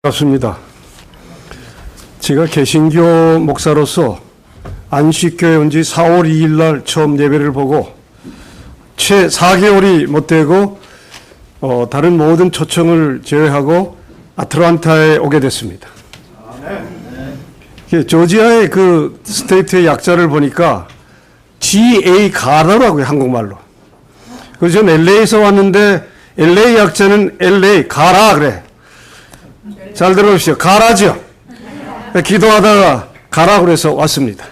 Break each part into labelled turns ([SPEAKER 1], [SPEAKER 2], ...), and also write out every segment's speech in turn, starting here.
[SPEAKER 1] 반갑습니다. 제가 개신교 목사로서 안식교회 온 지 4월 2일 날 처음 예배를 보고 채 4개월이 못 되고 다른 모든 초청을 제외하고 아틀란타에 오게 됐습니다. 조지아의 그 스테이트의 약자를 보니까 GA 가라라고요, 한국말로. 그래서 전 LA에서 왔는데 LA 약자는 LA 가라 그래. 잘 들어보십시오. 가라죠. 기도하다가 가라 그래서 왔습니다.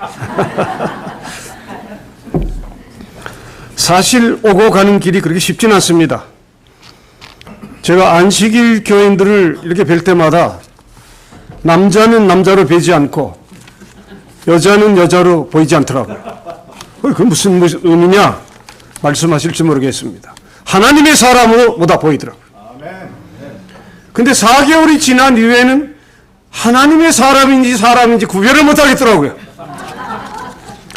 [SPEAKER 1] 사실 오고 가는 길이 그렇게 쉽진 않습니다. 제가 안식일 교인들을 이렇게 뵐 때마다 남자는 남자로 뵈지 않고 여자는 여자로 보이지 않더라고요. 그게 무슨 의미냐 말씀하실지 모르겠습니다. 하나님의 사람으로 보다 보이더라고요. 근데 4개월이 지난 이후에는 하나님의 사람인지 구별을 못하겠더라고요.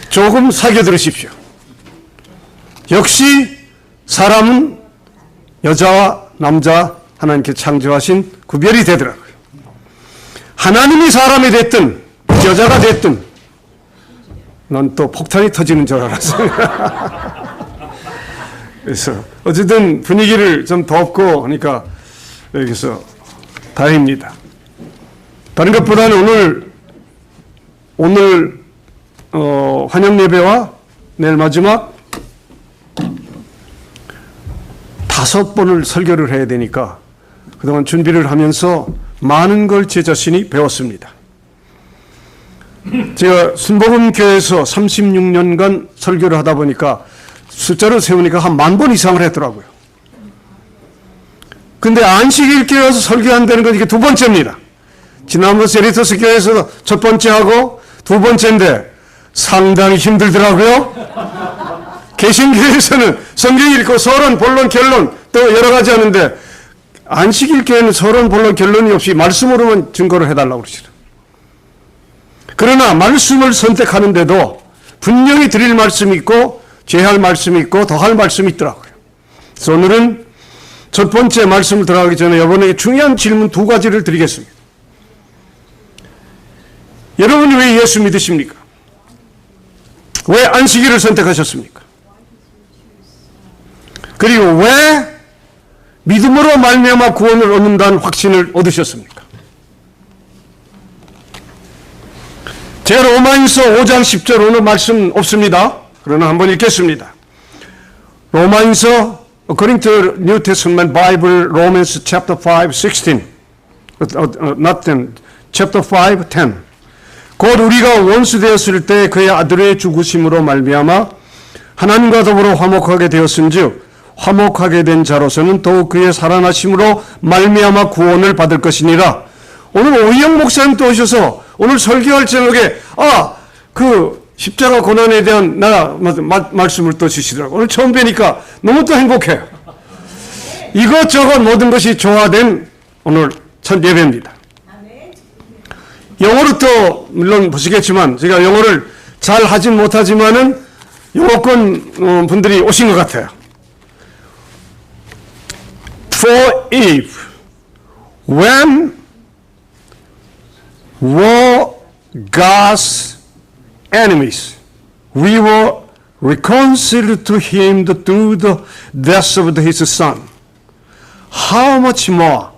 [SPEAKER 1] 조금 사겨 들으십시오. 역시 사람은 여자와 남자 하나님께 창조하신 구별이 되더라고요. 하나님이 사람이 됐든 여자가 됐든 난 또 폭탄이 터지는 줄 알았어요. 그래서 어쨌든 분위기를 좀 덥고 하니까 여기서 다행입니다. 다른 것보다는 오늘 환영 예배와 내일 마지막 5번을 설교를 해야 되니까 그동안 준비를 하면서 많은 걸 제 자신이 배웠습니다. 제가 순복음교회에서 36년간 설교를 하다 보니까 숫자로 세우니까 한 10,000번 이상을 했더라고요. 근데 안식일 교회 와서 설교한다는 건 이게 2번째입니다. 지난번 세리토스 교회에서 첫 번째 하고 2번째인데 상당히 힘들더라고요. 개신교회에서는 성경 읽고 서론, 본론, 결론 또 여러 가지 하는데 안식일 교회는 서론, 본론, 결론이 없이 말씀으로만 증거를 해달라고 그러시더라고요. 그러나 말씀을 선택하는데도 분명히 드릴 말씀이 있고 제할 말씀이 있고 더할 말씀이 있더라고요. 그래서 오늘은 첫 번째 말씀을 들어가기 전에 여러분에게 중요한 질문 2가지를 드리겠습니다. 여러분이 왜 예수 믿으십니까? 왜 안식일을 선택하셨습니까? 그리고 왜 믿음으로 말미암아 구원을 얻는다는 확신을 얻으셨습니까? 제가 로마인서 5장 10절 오늘 말씀 없습니다. 그러나 한번 읽겠습니다. 로마인서 According to New Testament Bible, Romans chapter 5, 16, not 10, chapter 5, 10. 곧 우리가 원수 되었을 때 그의 아들의 죽으심으로 말미암아 하나님과 더불어 화목하게 되었은즉 화목하게 된 자로서는 더욱 그의 살아나심으로 말미암아 구원을 받을 것이니라. 오늘 오희영 목사님 또 오셔서 오늘 설교할 제목에 그 십자가 고난에 대한 말씀을 또 주시더라고요. 오늘 처음 뵈니까 너무 또 행복해요. 이것저것 모든 것이 조화된 오늘 첫 예배입니다. 영어로 또 물론 보시겠지만 제가 영어를 잘 하진 못하지만은 영어권 분들이 오신 것 같아요. For if when were God's enemies, we were reconciled to him through the death of his son. How much more,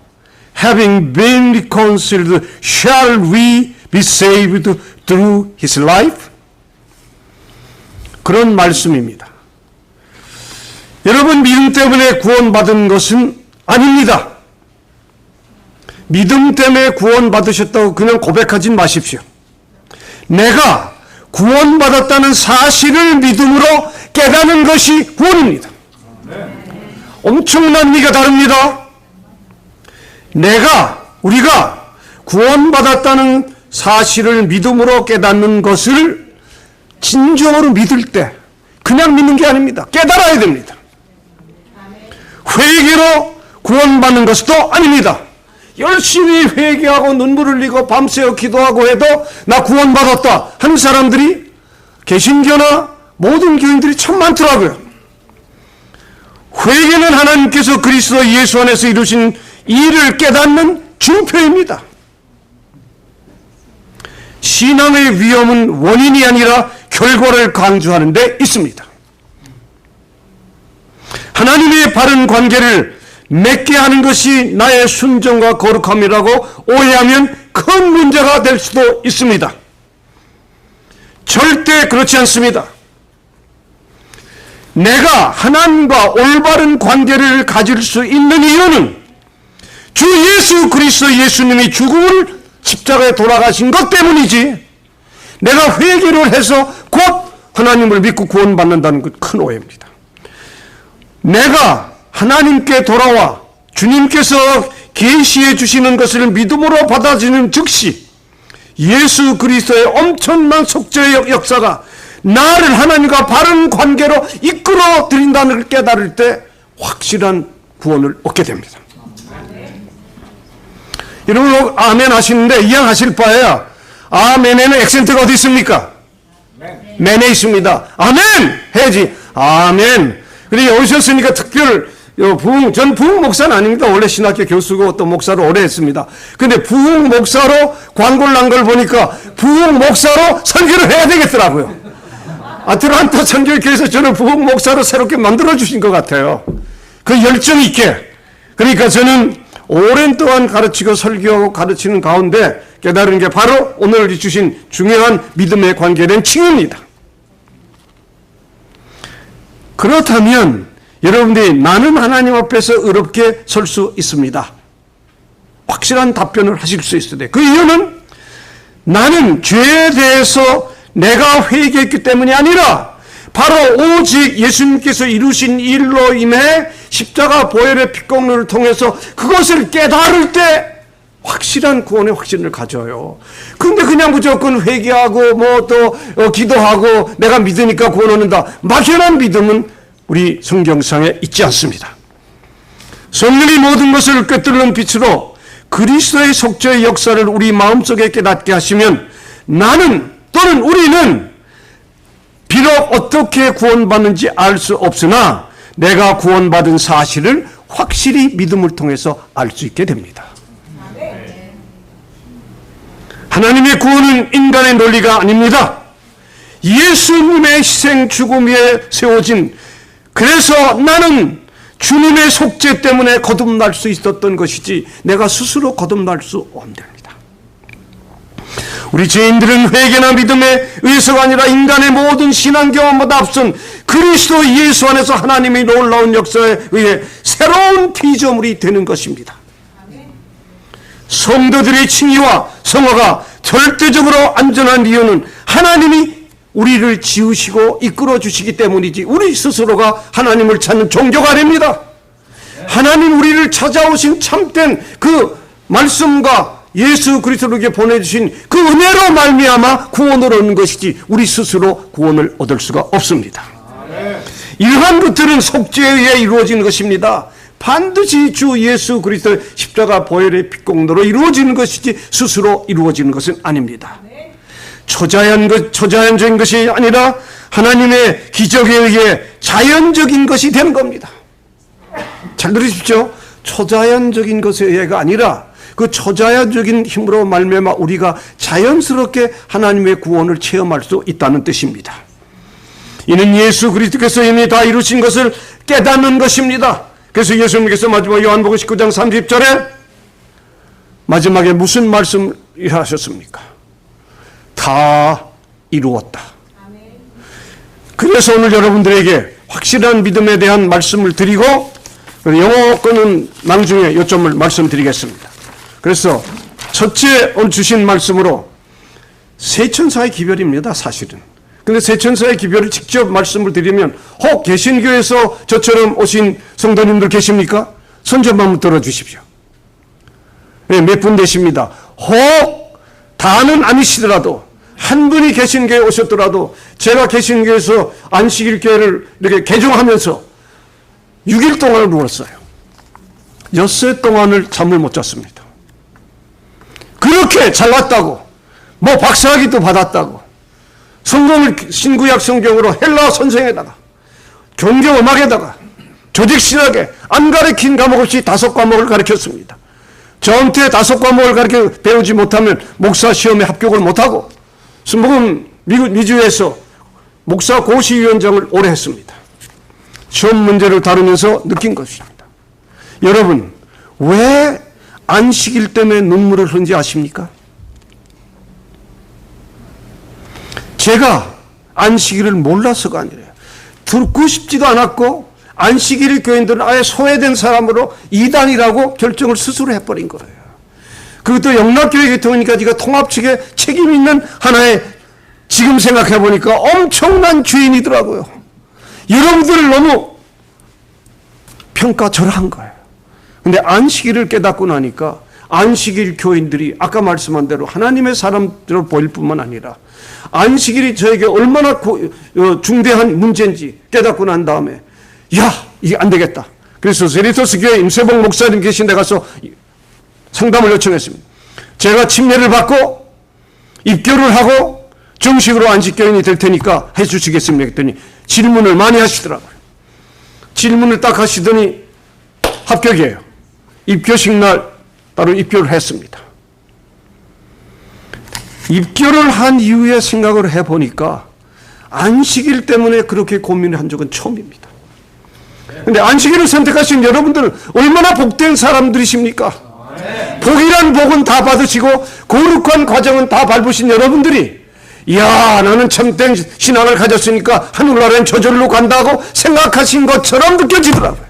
[SPEAKER 1] having been reconciled, shall we be saved through his life? 그런 말씀입니다. 여러분, 믿음 때문에 구원받은 것은 아닙니다. 믿음 때문에 구원받으셨다고 그냥 고백하지 마십시오. 내가 구원받았다는 사실을 믿음으로 깨닫는 것이 구원입니다. 엄청난 의미가 다릅니다. 우리가 구원받았다는 사실을 믿음으로 깨닫는 것을 진정으로 믿을 때 그냥 믿는 게 아닙니다. 깨달아야 됩니다. 회개로 구원받는 것도 아닙니다. 열심히 회개하고 눈물 흘리고 밤새워 기도하고 해도 나 구원받았다 하는 사람들이 개신교나 모든 교인들이 참 많더라고요. 회개는 하나님께서 그리스도 예수 안에서 이루신 일을 깨닫는 증표입니다. 신앙의 위험은 원인이 아니라 결과를 강조하는 데 있습니다. 하나님의 바른 관계를 맺게 하는 것이 나의 순종과 거룩함이라고 오해하면 큰 문제가 될 수도 있습니다. 절대 그렇지 않습니다. 내가 하나님과 올바른 관계를 가질 수 있는 이유는 주 예수 그리스도 예수님이 죽음을 십자가에 돌아가신 것 때문이지, 내가 회개를 해서 곧 하나님을 믿고 구원받는다는 것 큰 오해입니다. 내가 하나님께 돌아와 주님께서 계시해 주시는 것을 믿음으로 받아들이는 즉시 예수 그리스도의 엄청난 속죄의 역사가 나를 하나님과 바른 관계로 이끌어 드린다는 걸 깨달을 때 확실한 구원을 얻게 됩니다. 여러분 아멘 하시는데 이해하실 바에야 아멘에는 액센트가 어디 있습니까? 맨에 있습니다. 아멘 해야지. 아멘. 그리고 오셨으니까 특별 전 부흥 목사는 아닙니다. 원래 신학교 교수고 또 목사로 오래 했습니다. 근데 부흥 목사로 광고를 난 걸 보니까 부흥 목사로 설교를 해야 되겠더라고요. 아틀란타 선교교회에서 저는 부흥 목사로 새롭게 만들어주신 것 같아요. 그 열정 있게. 그러니까 저는 오랜 동안 가르치고 설교하고 가르치는 가운데 깨달은 게 바로 오늘 주신 중요한 믿음의 관계에 대한 칭의입니다. 그렇다면 여러분들이 나는 하나님 앞에서 의롭게 설 수 있습니다. 확실한 답변을 하실 수 있어야 돼요. 그 이유는 나는 죄에 대해서 내가 회개했기 때문이 아니라 바로 오직 예수님께서 이루신 일로 인해 십자가 보혈의 피공로를 통해서 그것을 깨달을 때 확실한 구원의 확신을 가져요. 근데 그냥 무조건 회개하고 뭐 또 기도하고 내가 믿으니까 구원 얻는다, 막연한 믿음은 우리 성경상에 있지 않습니다. 성령이 모든 것을 꿰뚫는 빛으로 그리스도의 속죄의 역사를 우리 마음속에 깨닫게 하시면 나는 또는 우리는 비록 어떻게 구원받는지 알 수 없으나 내가 구원받은 사실을 확실히 믿음을 통해서 알 수 있게 됩니다. 하나님의 구원은 인간의 논리가 아닙니다. 예수님의 희생 죽음 위에 세워진, 그래서 나는 주님의 속죄 때문에 거듭날 수 있었던 것이지 내가 스스로 거듭날 수 없습니다. 우리 죄인들은 회개나 믿음에 의해서가 아니라 인간의 모든 신앙 경험보다 앞선 그리스도 예수 안에서 하나님의 놀라운 역사에 의해 새로운 피조물이 되는 것입니다. 성도들의 칭의와 성화가 절대적으로 안전한 이유는 하나님이 우리를 지으시고 이끌어 주시기 때문이지 우리 스스로가 하나님을 찾는 종교가 아닙니다. 하나님 우리를 찾아오신 참된 그 말씀과 예수 그리스도에게 보내주신 그 은혜로 말미암아 구원을 얻는 것이지 우리 스스로 구원을 얻을 수가 없습니다. 이러한 것들은 속죄에 의해 이루어지는 것입니다. 반드시 주 예수 그리스도의 십자가 보혈의 피공로로 이루어지는 것이지 스스로 이루어지는 것은 아닙니다. 초자연적인 것이 아니라 하나님의 기적에 의해 자연적인 것이 되는 겁니다. 잘 들으십시오. 초자연적인 것에 의해가 아니라 그 초자연적인 힘으로 말미암아 우리가 자연스럽게 하나님의 구원을 체험할 수 있다는 뜻입니다. 이는 예수 그리스도께서 이미 다 이루신 것을 깨닫는 것입니다. 그래서 예수님께서 마지막 요한복음 19장 30절에 마지막에 무슨 말씀을 하셨습니까? 다 이루었다. 그래서 오늘 여러분들에게 확실한 믿음에 대한 말씀을 드리고 영어 거는 나중에 요점을 말씀드리겠습니다. 그래서 첫째 오늘 주신 말씀으로 세천사의 기별입니다. 사실은. 근데 세천사의 기별을 직접 말씀을 드리면 혹 개신교에서 저처럼 오신 성도님들 계십니까? 손 좀 한번 들어주십시오. 네, 몇 분 되십니다. 혹 다는 아니시더라도 한 분이 개신교에 오셨더라도 제가 개신교에서 안식일교회를 이렇게 개종하면서 6일 동안을 누웠어요. 엿새 동안을 잠을 못 잤습니다. 그렇게 잘났다고 뭐 박사학위도 받았다고 성경을 신구약 성경으로 헬라 선생에다가 종교음악에다가 조직신학에 안 가르친 과목 없이 5과목을 가르쳤습니다. 저한테 5과목을 가르쳐 배우지 못하면 목사 시험에 합격을 못하고, 순복음 미주에서 목사 고시위원장을 오래 했습니다. 시험 문제를 다루면서 느낀 것입니다. 여러분, 왜 안식일 때문에 눈물을 흘린지 아십니까? 제가 안식일을 몰라서가 아니라요. 듣고 싶지도 않았고, 안식일 교인들은 아예 소외된 사람으로 이단이라고 결정을 스스로 해버린 거예요. 그것도 영락교회 계통이니까 네가 통합 측에 책임 있는 하나의, 지금 생각해 보니까 엄청난 주인이더라고요. 여러분들을 너무 평가절하한 거예요. 근데 안식일을 깨닫고 나니까 안식일 교인들이 아까 말씀한 대로 하나님의 사람들을 보일 뿐만 아니라 안식일이 저에게 얼마나 중대한 문제인지 깨닫고 난 다음에, 야, 이게 안 되겠다. 그래서 세리토스 교회 임세봉 목사님 계신 데 가서 상담을 요청했습니다. 제가 침례를 받고 입교를 하고 정식으로 안식교인이 될 테니까 해주시겠습니까? 했더니 질문을 많이 하시더라고요. 질문을 딱 하시더니 합격이에요. 입교식 날 바로 입교를 했습니다. 입교를 한 이후에 생각을 해보니까 안식일 때문에 그렇게 고민을 한 적은 처음입니다. 근데 안식일을 선택하신 여러분들은 얼마나 복된 사람들이십니까? 복이란 복은 다 받으시고 거룩한 과정은 다 밟으신 여러분들이, 이야, 나는 참된 신앙을 가졌으니까 하늘나라엔 저절로 간다고 생각하신 것처럼 느껴지더라고요.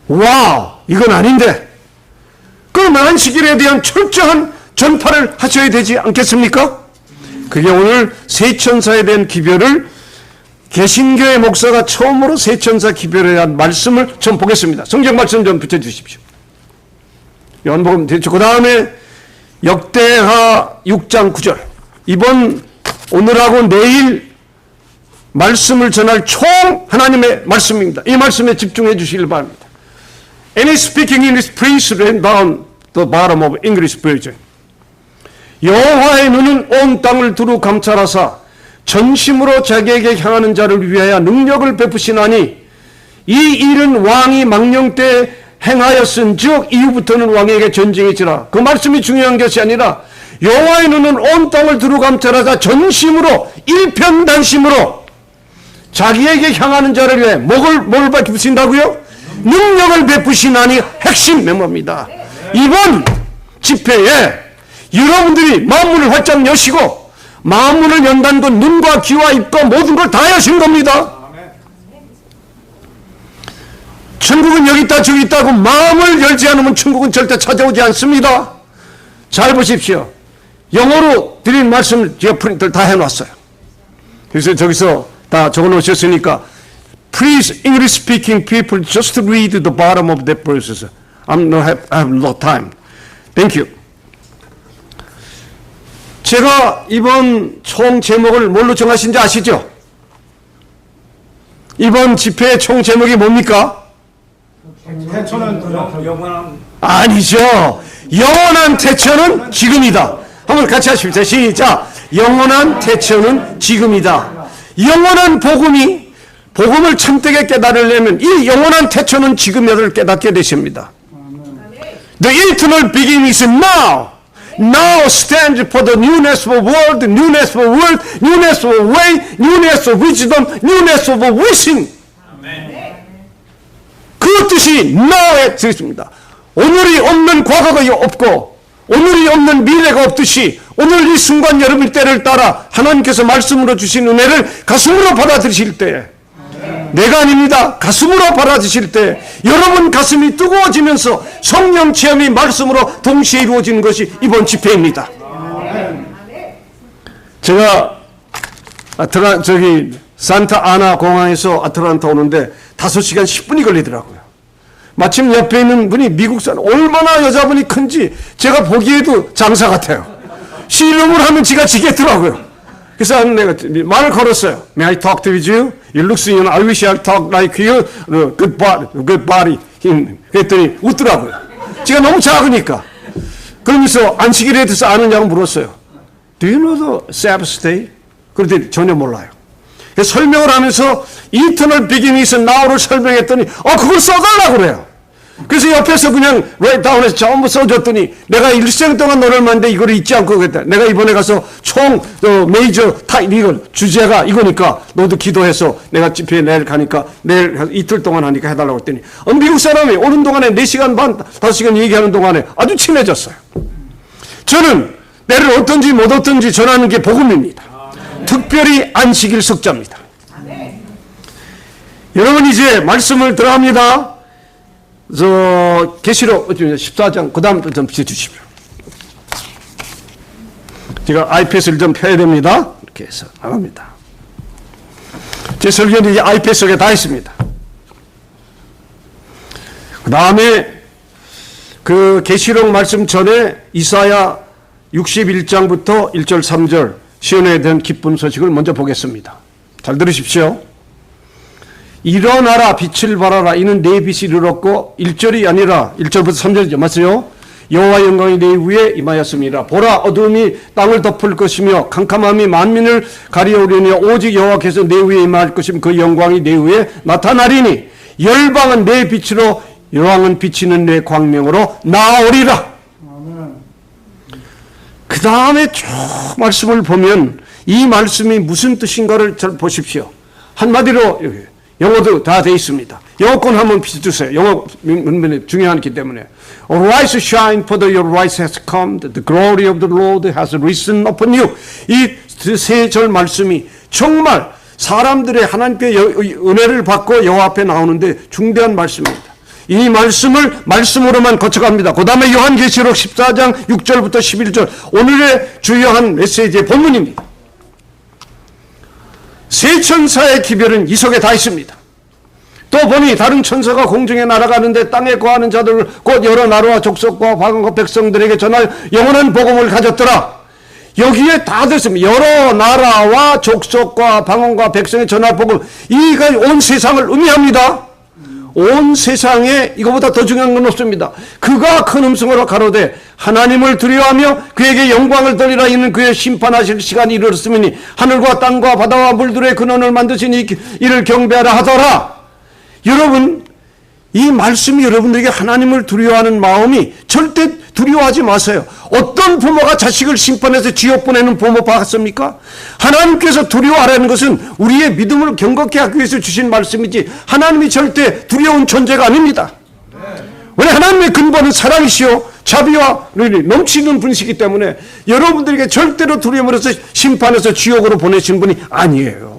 [SPEAKER 1] 와, 이건 아닌데. 그럼 안식일에 대한 철저한 전파를 하셔야 되지 않겠습니까? 그게 오늘 세천사에 대한 기별을, 개신교의 목사가 처음으로 세천사 기별에 대한 말씀을 좀 보겠습니다. 성경 말씀 좀 붙여주십시오. 요한복음 그 다음에 역대하 6장 9절. 오늘하고 내일 말씀을 전할 총 하나님의 말씀입니다. 이 말씀에 집중해 주시길 바랍니다. Any speaking English, please write down the bottom of English version. 여호와의 눈은 온 땅을 두루 감찰하사 전심으로 자기에게 향하는 자를 위하여 능력을 베푸시나니 이 일은 왕이 망령 때 행하였은즉 이후부터는 왕에게 전쟁이지라. 그 말씀이 중요한 것이 아니라 여호와의 눈은 온 땅을 두루 감찰하사 전심으로 일편단심으로 자기에게 향하는 자를 위해 뭘 베푸신다고요? 능력을 베푸시나니 핵심 메모입니다. 이번 집회에 여러분들이 마음문을 활짝 여시고, 마음문을 연다는 건 눈과 귀와 입과 모든 걸 다 여신 겁니다. 천국은 여기 있다 저기 있다고 마음을 열지 않으면 천국은 절대 찾아오지 않습니다. 잘 보십시오. 영어로 드린 말씀을 제가 프린트를 다 해놨어요. 그래서 저기서 다 적어놓으셨으니까 Please, English speaking people, just read the bottom of that verses. I have no time. Thank you. 제가 이번 총 제목을 뭘로 정하신지 아시죠? 이번 집회의 총 제목이 뭡니까?
[SPEAKER 2] 태초는 영원한.
[SPEAKER 1] 아니죠. 영원한 태초는 지금이다. 한번 같이 하십시오. 시작. 영원한 태초는 지금이다. 영원한 복음을 참되게 깨달으려면 이 영원한 태초는 지금을 깨닫게 되십니다. The eternal beginning is now. Now stands for the newness of world, newness of world, newness of way, newness of wisdom, newness of wishing. 그 뜻이 now에 들어있습니다. 오늘이 없는 과거가 없고 오늘이 없는 미래가 없듯이 오늘 이 순간 여러분 때를 따라 하나님께서 말씀으로 주신 은혜를 가슴으로 받아들이실 때, 내가 아닙니다. 가슴으로 받아들이실 때 여러분 가슴이 뜨거워지면서 성령 체험이 말씀으로 동시에 이루어지는 것이 이번 집회입니다. 제가 산타 아나 공항에서 아틀란타 오는데 5시간 10분이 걸리더라고요. 마침 옆에 있는 분이 미국 사람, 얼마나 여자분이 큰지 제가 보기에도 장사 같아요. 씨름을 하면 지가 지겠더라고요. 그래서 내가 말을 걸었어요. May I talk to you? You look, I wish I talk like you. Good body. 그랬더니 웃더라고요. 제가 너무 작으니까. 그러면서 안식일에 대해서 아느냐고 물었어요. Do you know the Sabbath day? 그런데 전혀 몰라요. 설명을 하면서 Eternal beginning is now를 설명했더니 그걸 써달라고 그래요. 그래서 옆에서 그냥 라이트다운해서 전부 써줬더니 내가 일생 동안 너를 만데 이걸 잊지 않고 그랬다. 내가 이번에 가서 메이저 이거 주제가 이거니까 너도 기도해서 내가 집회에 내일 가니까 내일 이틀 동안 하니까 해달라고 했더니 미국 사람이 오는 동안에 4시간 반 5시간 얘기하는 동안에 아주 친해졌어요. 저는 내를 얻든지 못 얻든지 전하는 게 복음입니다. 특별히 안식일 석자입니다. 여러분 이제 말씀을 들어갑니다. 계시록 14장 그 다음 좀 비춰주십시오. 제가 아이패드를 좀 펴야 됩니다. 이렇게 해서 나갑니다. 제 설교는 이 아이패드 속에 다 있습니다. 그 다음에 그 계시록 말씀 전에 이사야 61장부터 1절 3절 시온에 대한 기쁜 소식을 먼저 보겠습니다. 잘 들으십시오. 일어나라 빛을 발하라 이는 내 빛이 이르렀고 1절이 아니라 1절부터 3절이죠. 맞아요? 여호와 영광이 내 위에 임하였습니다. 보라 어두움이 땅을 덮을 것이며 캄캄함이 만민을 가리우리니 오직 여호와께서 내 위에 임할 것이며 그 영광이 내 위에 나타나리니 열방은 내 빛으로 여왕은 비치는 내 광명으로 나오리라. 그 다음에 쭉 말씀을 보면 이 말씀이 무슨 뜻인가를 잘 보십시오. 한마디로 영어도 다 되어 있습니다. 영어권 한번 비춰주세요. 영어 문면이 중요하기 때문에. Arise, shine, for your rise has come. The glory of the Lord has risen upon you. 이 세 절 말씀이 정말 사람들의 하나님께 은혜를 받고 여호와 앞에 나오는데 중대한 말씀입니다. 이 말씀을 말씀으로만 거쳐갑니다. 그 다음에 요한계시록 14장 6절부터 11절 오늘의 주요한 메시지의 본문입니다. 세 천사의 기별은 이 속에 다 있습니다. 또 보니 다른 천사가 공중에 날아가는데 땅에 거하는 자들 곧 여러 나라와 족속과 방언과 백성들에게 전할 영원한 복음을 가졌더라. 여기에 다 됐습니다. 여러 나라와 족속과 방언과 백성에 전할 복음, 이가 온 세상을 의미합니다. 온 세상에 이거보다 더 중요한 건 없습니다. 그가 큰 음성으로 가로되 하나님을 두려워하며 그에게 영광을 돌리라. 이는 그의 심판하실 시간이 이르렀으니 하늘과 땅과 바다와 물들의 근원을 만드신 이를 경배하라 하더라. 여러분, 이 말씀이 여러분들에게 하나님을 두려워하는 마음이 절대 두려워하지 마세요. 어떤 부모가 자식을 심판해서 지옥 보내는 부모 봤습니까? 하나님께서 두려워하라는 것은 우리의 믿음을 경겁게 하기 위해서 주신 말씀이지 하나님이 절대 두려운 존재가 아닙니다. 왜? 하나님의 근본은 사랑이시오 자비와 넘치는 분이시기 때문에 여러분들에게 절대로 두려움을 해서 심판해서 지옥으로 보내신 분이 아니에요.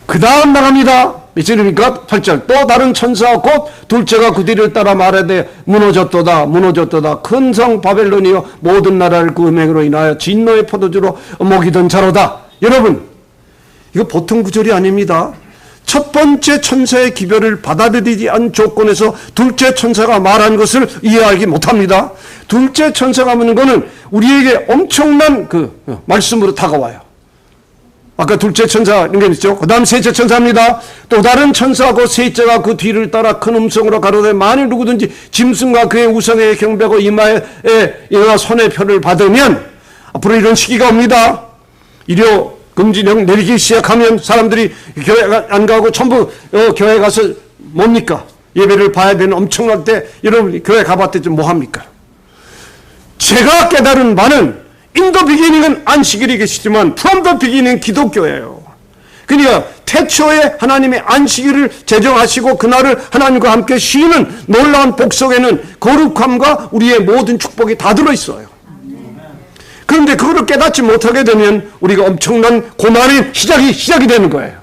[SPEAKER 1] 그 다음 나갑니다. 몇 절입니까? 8절. 또 다른 천사 곧 둘째가 그 뒤를 따라 말하되 무너졌도다 무너졌도다 큰 성 바벨론이여 모든 나라를 그 음행으로 인하여 진노의 포도주로 먹이던 자로다. 여러분, 이거 보통 구절이 아닙니다. 첫 번째 천사의 기별을 받아들이지 않은 조건에서 둘째 천사가 말한 것을 이해하기 못합니다. 둘째 천사가 묻는 것은 우리에게 엄청난 그 말씀으로 다가와요. 아까 둘째 천사 이런 게 있죠. 그 다음 셋째 천사입니다. 또 다른 천사하고 셋째가 그 뒤를 따라 큰 음성으로 가로되 만일 누구든지 짐승과 그의 우상에 경배하고 이마에 이나 손에 표를 받으면 앞으로 이런 시기가 옵니다. 일요 금지령 내리기 시작하면 사람들이 교회 안 가고 전부 교회 가서 뭡니까? 예배를 봐야 되는 엄청날 때 여러분 교회 가봤더니 뭐 합니까? 제가 깨달은 바는 In the beginning은 안식일이 계시지만 from the beginning 기독교예요. 그러니까 태초에 하나님의 안식일을 제정하시고 그날을 하나님과 함께 쉬는 놀라운 복속에는 거룩함과 우리의 모든 축복이 다 들어있어요. 그런데 그거를 깨닫지 못하게 되면 우리가 엄청난 고난의 시작이 되는 거예요.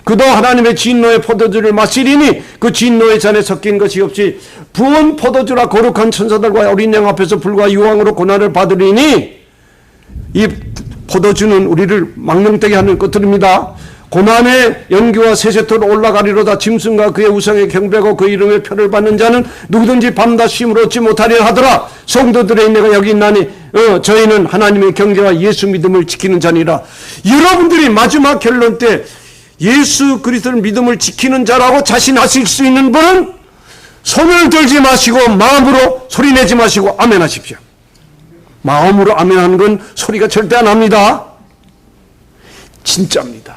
[SPEAKER 1] 그도 하나님의 진노의 포도주를 마시리니 그 진노의 잔에 섞인 것이 없이 부은 포도주라 거룩한 천사들과 어린 양 앞에서 불과 유황으로 고난을 받으리니 이 포도주는 우리를 망령되게 하는 것들입니다. 고난의 연기와 세세토로 올라가리로다. 짐승과 그의 우상에 경배하고 그 이름의 표를 받는 자는 누구든지 밤낮 쉼을 얻지 못하리라 하더라. 성도들의 내가 여기 있나니 저희는 하나님의 경계와 예수 믿음을 지키는 자니라. 여러분들이 마지막 결론 때 예수 그리스도를 믿음을 지키는 자라고 자신하실 수 있는 분은 손을 들지 마시고 마음으로 소리내지 마시고 아멘 하십시오. 마음으로 아멘하는 건 소리가 절대 안 합니다. 진짜입니다.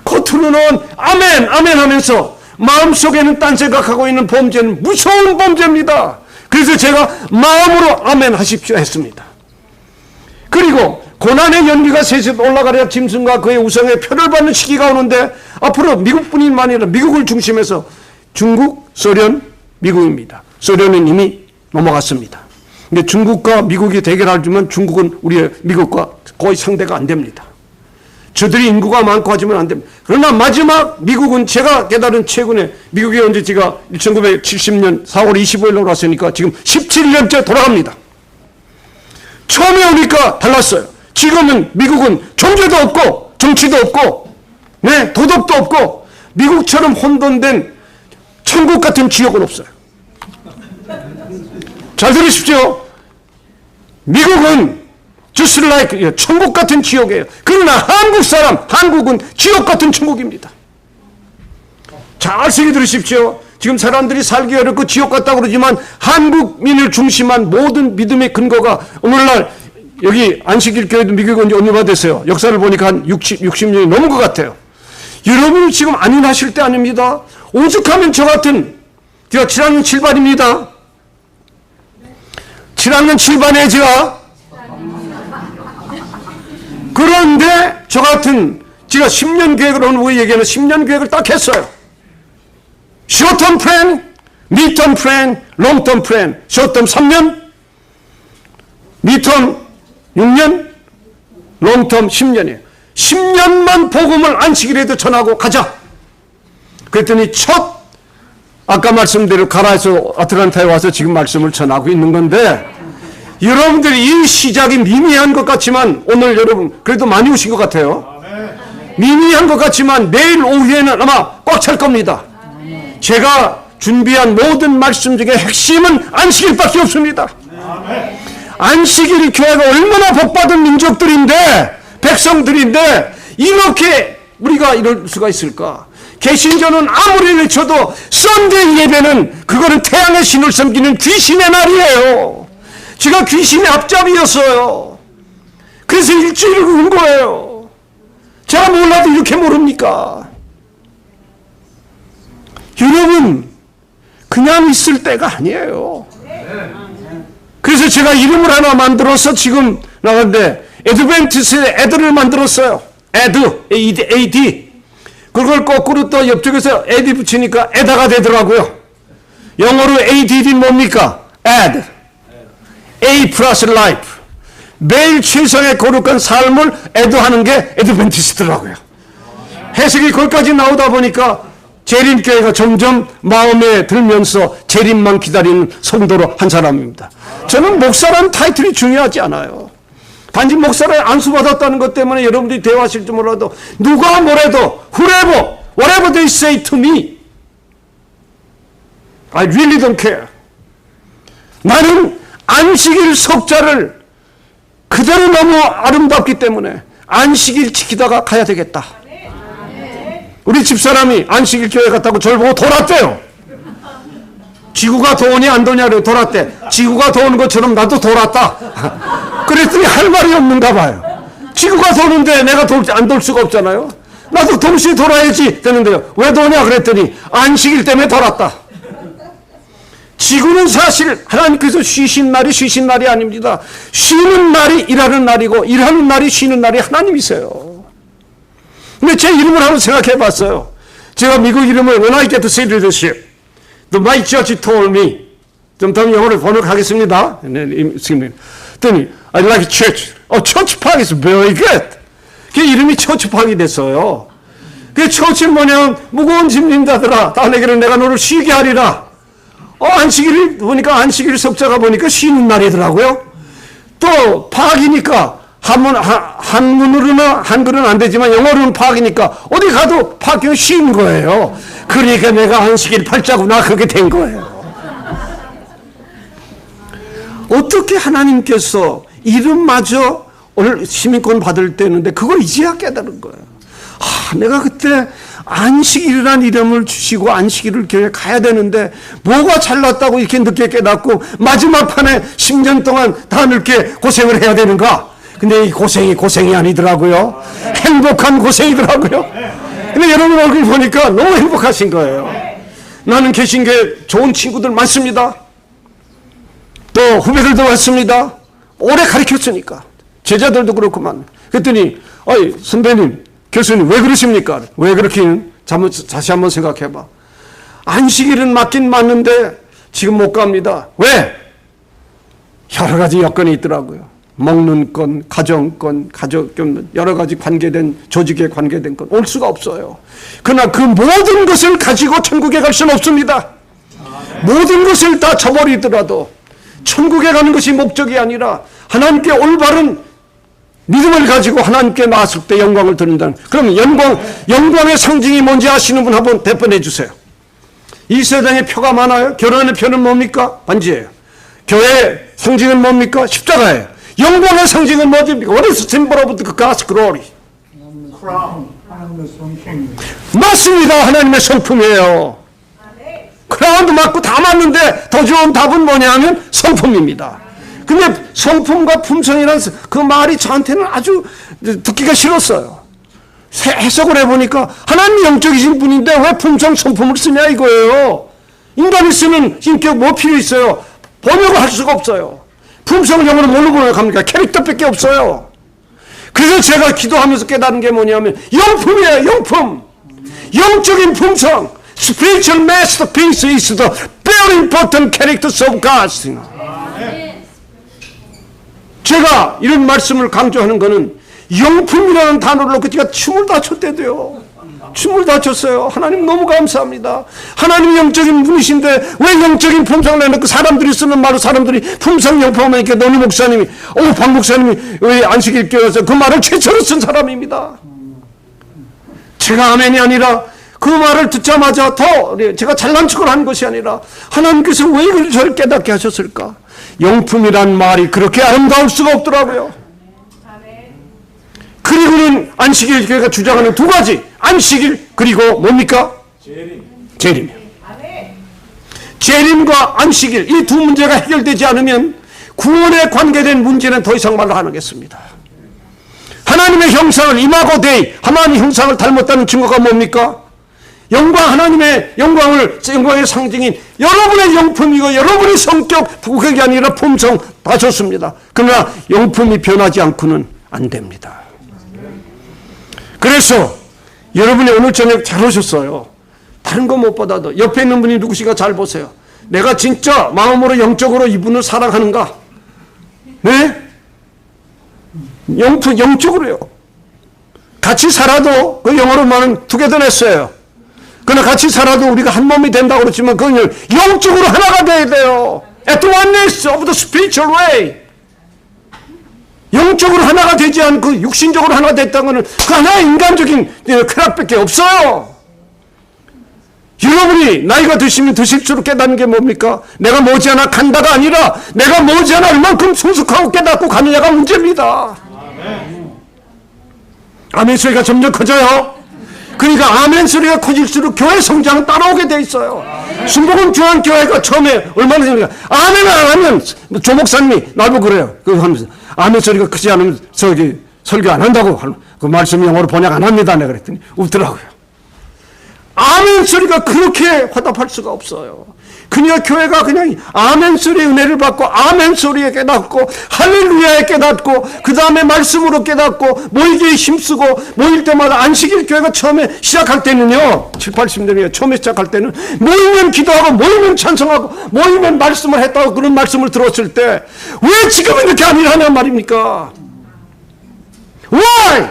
[SPEAKER 1] 겉으로는 아멘 아멘 하면서 마음속에는 딴 생각하고 있는 범죄는 무서운 범죄입니다. 그래서 제가 마음으로 아멘 하십시오 했습니다. 그리고 고난의 연기가 셋셋 올라가려 짐승과 그의 우상의 표를 받는 시기가 오는데 앞으로 미국뿐만 아니라 미국을 중심해서 중국, 소련, 미국입니다. 소련은 이미 넘어갔습니다. 근데 중국과 미국이 대결하지만 중국은 우리의 미국과 거의 상대가 안 됩니다. 저들이 인구가 많고 하지만 안 됩니다. 그러나 마지막 미국은 제가 깨달은 최근에 미국에 언제 제가 1970년 4월 25일로 왔으니까 지금 17년째 돌아갑니다. 처음에 오니까 달랐어요. 지금은 미국은 종교도 없고 정치도 없고 네, 도덕도 없고 미국처럼 혼돈된 천국 같은 지역은 없어요. 잘 들으십시오. 미국은 just like 천국 같은 지역이에요. 그러나 한국은 지옥 같은 천국입니다. 잘 새겨 들으십시오. 지금 사람들이 살기 어렵고 지옥 같다고 그러지만 한국민을 중심한 모든 믿음의 근거가 오늘날 여기 안식일 교회도 미국에 온 지 얼마 됐어요. 역사를 보니까 한 60년이 넘은 것 같아요. 여러분 지금 안인하실 때 아닙니다. 오죽하면 저 같은 제가 7학년 7반입니다. 7학년 7반에 제가 그런데 저 같은 제가 10년 계획을 오늘 우리 얘기하는 10년 계획을 딱 했어요. short-term plan, mid-term plan, long-term plan. short-term 3년, mid-term 6년, long-term 10년이에요. 10년만 복음을 안식일에도 전하고 가자. 그랬더니 아까 말씀대로 가라에서 아틀란타에 와서 지금 말씀을 전하고 있는 건데 여러분들이 이 시작이 미미한 것 같지만 오늘 여러분 그래도 많이 오신 것 같아요. 미미한 것 같지만 내일 오후에는 아마 꽉 찰 겁니다. 제가 준비한 모든 말씀 중에 핵심은 안식일밖에 없습니다. 안식일이 교회가 얼마나 복받은 민족들인데 백성들인데 이렇게 우리가 이럴 수가 있을까? 개신교는 아무리 외쳐도 썬데이 예배는 그거는 태양의 신을 섬기는 귀신의 날이에요. 제가 귀신의 앞잡이였어요. 그래서 일주일을 운 거예요. 제가 몰라도 이렇게 모릅니까? 여러분 그냥 있을 때가 아니에요. 그래서 제가 이름을 하나 만들어서 지금 나갔는데 애드벤티스의 애들을 만들었어요. AD. 그걸 거꾸로 또 옆쪽에서 AD 붙이니까 에다가 되더라고요. 영어로 ADD 뭡니까? Add. A 플러스 life. 매일 최선의 거룩한 삶을 애도하는 게 애드벤티스트더라고요. 해석이 거기까지 나오다 보니까 재림교회가 점점 마음에 들면서 재림만 기다리는 성도로 한 사람입니다. 저는 목사라는 타이틀이 중요하지 않아요. 단지 목사를 안수받았다는 것 때문에 여러분들이 대화하실지 몰라도 누가 뭐래도 whatever they say to me I really don't care. 나는 안식일 석자를 그대로 너무 아름답기 때문에 안식일 지키다가 가야 되겠다. 우리 집사람이 안식일 교회 갔다고 저를 보고 돌았대요. 지구가 더우냐 안 더우냐를 돌았대. 지구가 더운 것처럼 나도 돌았다. 그랬더니 할 말이 없는가 봐요. 지구가 더우는데 내가 안 돌 수가 없잖아요. 나도 동시에 돌아야지 되는데요. 왜 더우냐 그랬더니 안식일 때문에 돌았다. 지구는 사실 하나님께서 쉬신 날이 아닙니다. 쉬는 날이 일하는 날이고 일하는 날이 쉬는 날이 하나님이세요. 근데 제 이름을 한번 생각해 봤어요. 제가 미국 이름을 When I get to see leadership, my judge told me. 좀 더 영어로 번역하겠습니다. 그랬더니 I like church. Church Park is very good. 그 이름이 Church Park이 됐어요. 그 church는 뭐냐면 무거운 짐 진다더라. 다내게는 내가 너를 쉬게 하리라. 안식일 보니까 안식일 석자가 보니까 쉬는 날이더라고요. 또 파악이니까 한문으로는 한글은 안 되지만 영어로는 파악이니까 어디 가도 파악이 쉬는 거예요. 그러니까 내가 안식일 팔자구나 그렇게 된 거예요. 어떻게 하나님께서 이름마저 오늘 시민권 받을 때는데 그걸 이제야 깨달은 거예요. 내가 그때 안식일이라는 이름을 주시고 안식일을 교회 가야 되는데 뭐가 잘났다고 이렇게 늦게 깨닫고 마지막 판에 10년 동안 다 늦게 고생을 해야 되는가? 근데 이 고생이 아니더라고요. 행복한 고생이더라고요. 근데 여러분 얼굴 보니까 너무 행복하신 거예요. 나는 개신교에 좋은 친구들 많습니다. 또 후배들도 많습니다. 오래 가르쳤으니까. 제자들도 그렇구만. 그랬더니 어이 선배님, 교수님 왜 그러십니까? 왜 그렇게 다시 한번 생각해봐. 안식일은 맞긴 맞는데 지금 못 갑니다. 왜? 여러 가지 여건이 있더라고요. 먹는 건, 가정건, 여러 가지 관계된, 조직에 관계된 건 올 수가 없어요. 그러나 그 모든 것을 가지고 천국에 갈 수는 없습니다. 모든 것을 다 저버리더라도 천국에 가는 것이 목적이 아니라 하나님께 올바른 믿음을 가지고 하나님께 나왔을 때 영광을 드린다는. 그럼 영광의 상징이 뭔지 아시는 분 한번 대변해 주세요. 이 세상에 표가 많아요. 결혼의 표는 뭡니까? 반지예요. 교회의 상징은 뭡니까? 십자가예요. 영광의 상징은 뭐입니까? What is the symbol of the God's glory? 맞습니다. 하나님의 성품이에요. 크라운도 맞고 다 맞는데 더 좋은 답은 뭐냐면 성품입니다. 근데 성품과 품성이라는 그 말이 저한테는 아주 듣기가 싫었어요. 해석을 해보니까 하나님 영적이신 분인데 왜 품성, 성품을 쓰냐 이거예요. 인간이 쓰는 인격 뭐 필요 있어요? 번역을 할 수가 없어요. 품성을 영어로 뭘로 번역합니까? 캐릭터밖에 없어요. 그래서 제가 기도하면서 깨달은 게 뭐냐면 영품이에요. 영품. 영적인 품성. Spiritual masterpiece is the very important characters of God. 제가 이런 말씀을 강조하는 것은 영품이라는 단어를 놓고 제가 춤을 다 췄대도요. 춤을 다 췄어요. 하나님 너무 감사합니다. 하나님 영적인 분이신데 왜 영적인 품성을 내놓고 사람들이 쓰는 말로 사람들이 품성 영품하면 이렇게 노니 목사님이 박 목사님이 왜 안식일 교회에서 그 말을 최초로 쓴 사람입니다. 제가 아멘이 아니라 그 말을 듣자마자 더 제가 잘난 척을 한 것이 아니라 하나님께서 왜 이걸 저를 깨닫게 하셨을까? 영품이란 말이 그렇게 아름다울 수가 없더라고요. 그리고는 안식일 교회가 주장하는 두 가지, 안식일 그리고 뭡니까? 재림. 재림과 안식일 이 두 문제가 해결되지 않으면 구원에 관계된 문제는 더 이상 말로 안 하겠습니다. 하나님의 형상을 이마고 데이, 하나님의 형상을 닮았다는 증거가 뭡니까? 하나님의 영광의 상징인 여러분의 영품이고 여러분의 성격, 그게 아니라 품성 다 좋습니다. 그러나 영품이 변하지 않고는 안 됩니다. 그래서 여러분이 오늘 저녁 잘 오셨어요. 다른 거 못 받아도 옆에 있는 분이 누구신가 잘 보세요. 내가 진짜 마음으로 영적으로 이분을 사랑하는가? 네? 영적으로요. 같이 살아도 그 영어로 말하는 투게더냈어요. 그러나 같이 살아도 우리가 한 몸이 된다고 그랬지만 그건 영적으로 하나가 돼야 돼요. At the oneness of the spiritual way. 영적으로 하나가 되지 않고 육신적으로 하나가 됐다는 것은 그 하나의 인간적인 쾌락밖에 없어요. 여러분이 나이가 드시면 드실수록 깨닫는 게 뭡니까? 내가 머지않아 간다가 아니라 내가 머지않아 얼만큼 성숙하고 깨닫고 가느냐가 문제입니다. 아멘 소리가 점점 커져요. 그러니까 아멘 소리가 커질수록 교회 성장은 따라오게 돼 있어요. 순복음 중앙교회가 처음에 얼마나 생각해요. 아멘 안 하면 조 목사님이 나보고 그래요. 그거 하면서 아멘 소리가 크지 않으면 설교 안 한다고 그 말씀 영어로 번역 안 합니다. 내가 그랬더니 웃더라고요. 아멘 소리가 그렇게 화답할 수가 없어요. 그냥 교회가 그냥 아멘 소리의 은혜를 받고 아멘 소리에 깨닫고 할렐루야에 깨닫고 그 다음에 말씀으로 깨닫고 모이기에 힘쓰고 모일 때마다 안식일 교회가 처음에 시작할 때는요 7, 80년대 처음에 시작할 때는 모이면 기도하고 모이면 찬송하고 모이면 말씀을 했다고 그런 말씀을 들었을 때 왜 지금 이렇게 안 일하냔 말입니까? Why?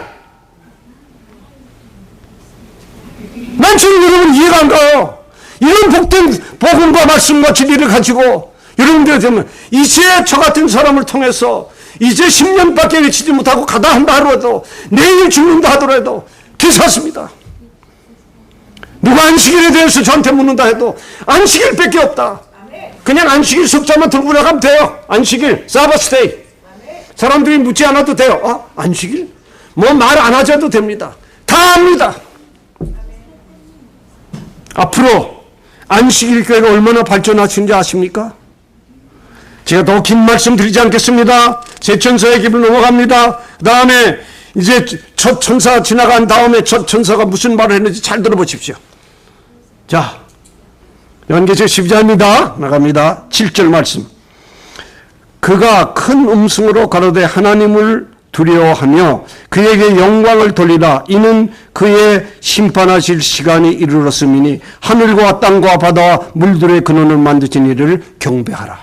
[SPEAKER 1] 난 지금 여러분 이해가 안 가요. 이런 복된 복음과 말씀과 진리를 가지고 여러분들 되면 이제 저 같은 사람을 통해서 이제 10년밖에 외치지 못하고 가다 한다 하더라도 내일 죽는다 하더라도 괜찮습니다. 누가 안식일에 대해서 저한테 묻는다 해도 안식일밖에 없다. 그냥 안식일 석자만 들고 나가면 돼요. 안식일, 사바스데이. 사람들이 묻지 않아도 돼요. 안식일? 뭐 말 안 하셔도 됩니다. 다 압니다. 앞으로 안식일 교회가 얼마나 발전하신지 아십니까? 제가 더 긴 말씀 드리지 않겠습니다. 세천사의 길을 넘어갑니다. 그 다음에 이제 첫 천사 지나간 다음에 첫 천사가 무슨 말을 했는지 잘 들어보십시오. 자, 요한계시록 12장입니다. 나갑니다. 7절 말씀. 그가 큰 음성으로 가로되 하나님을 두려워하며 그에게 영광을 돌리라. 이는 그의 심판하실 시간이 이르렀음이니 하늘과 땅과 바다와 물들의 근원을 만드신 이를 경배하라.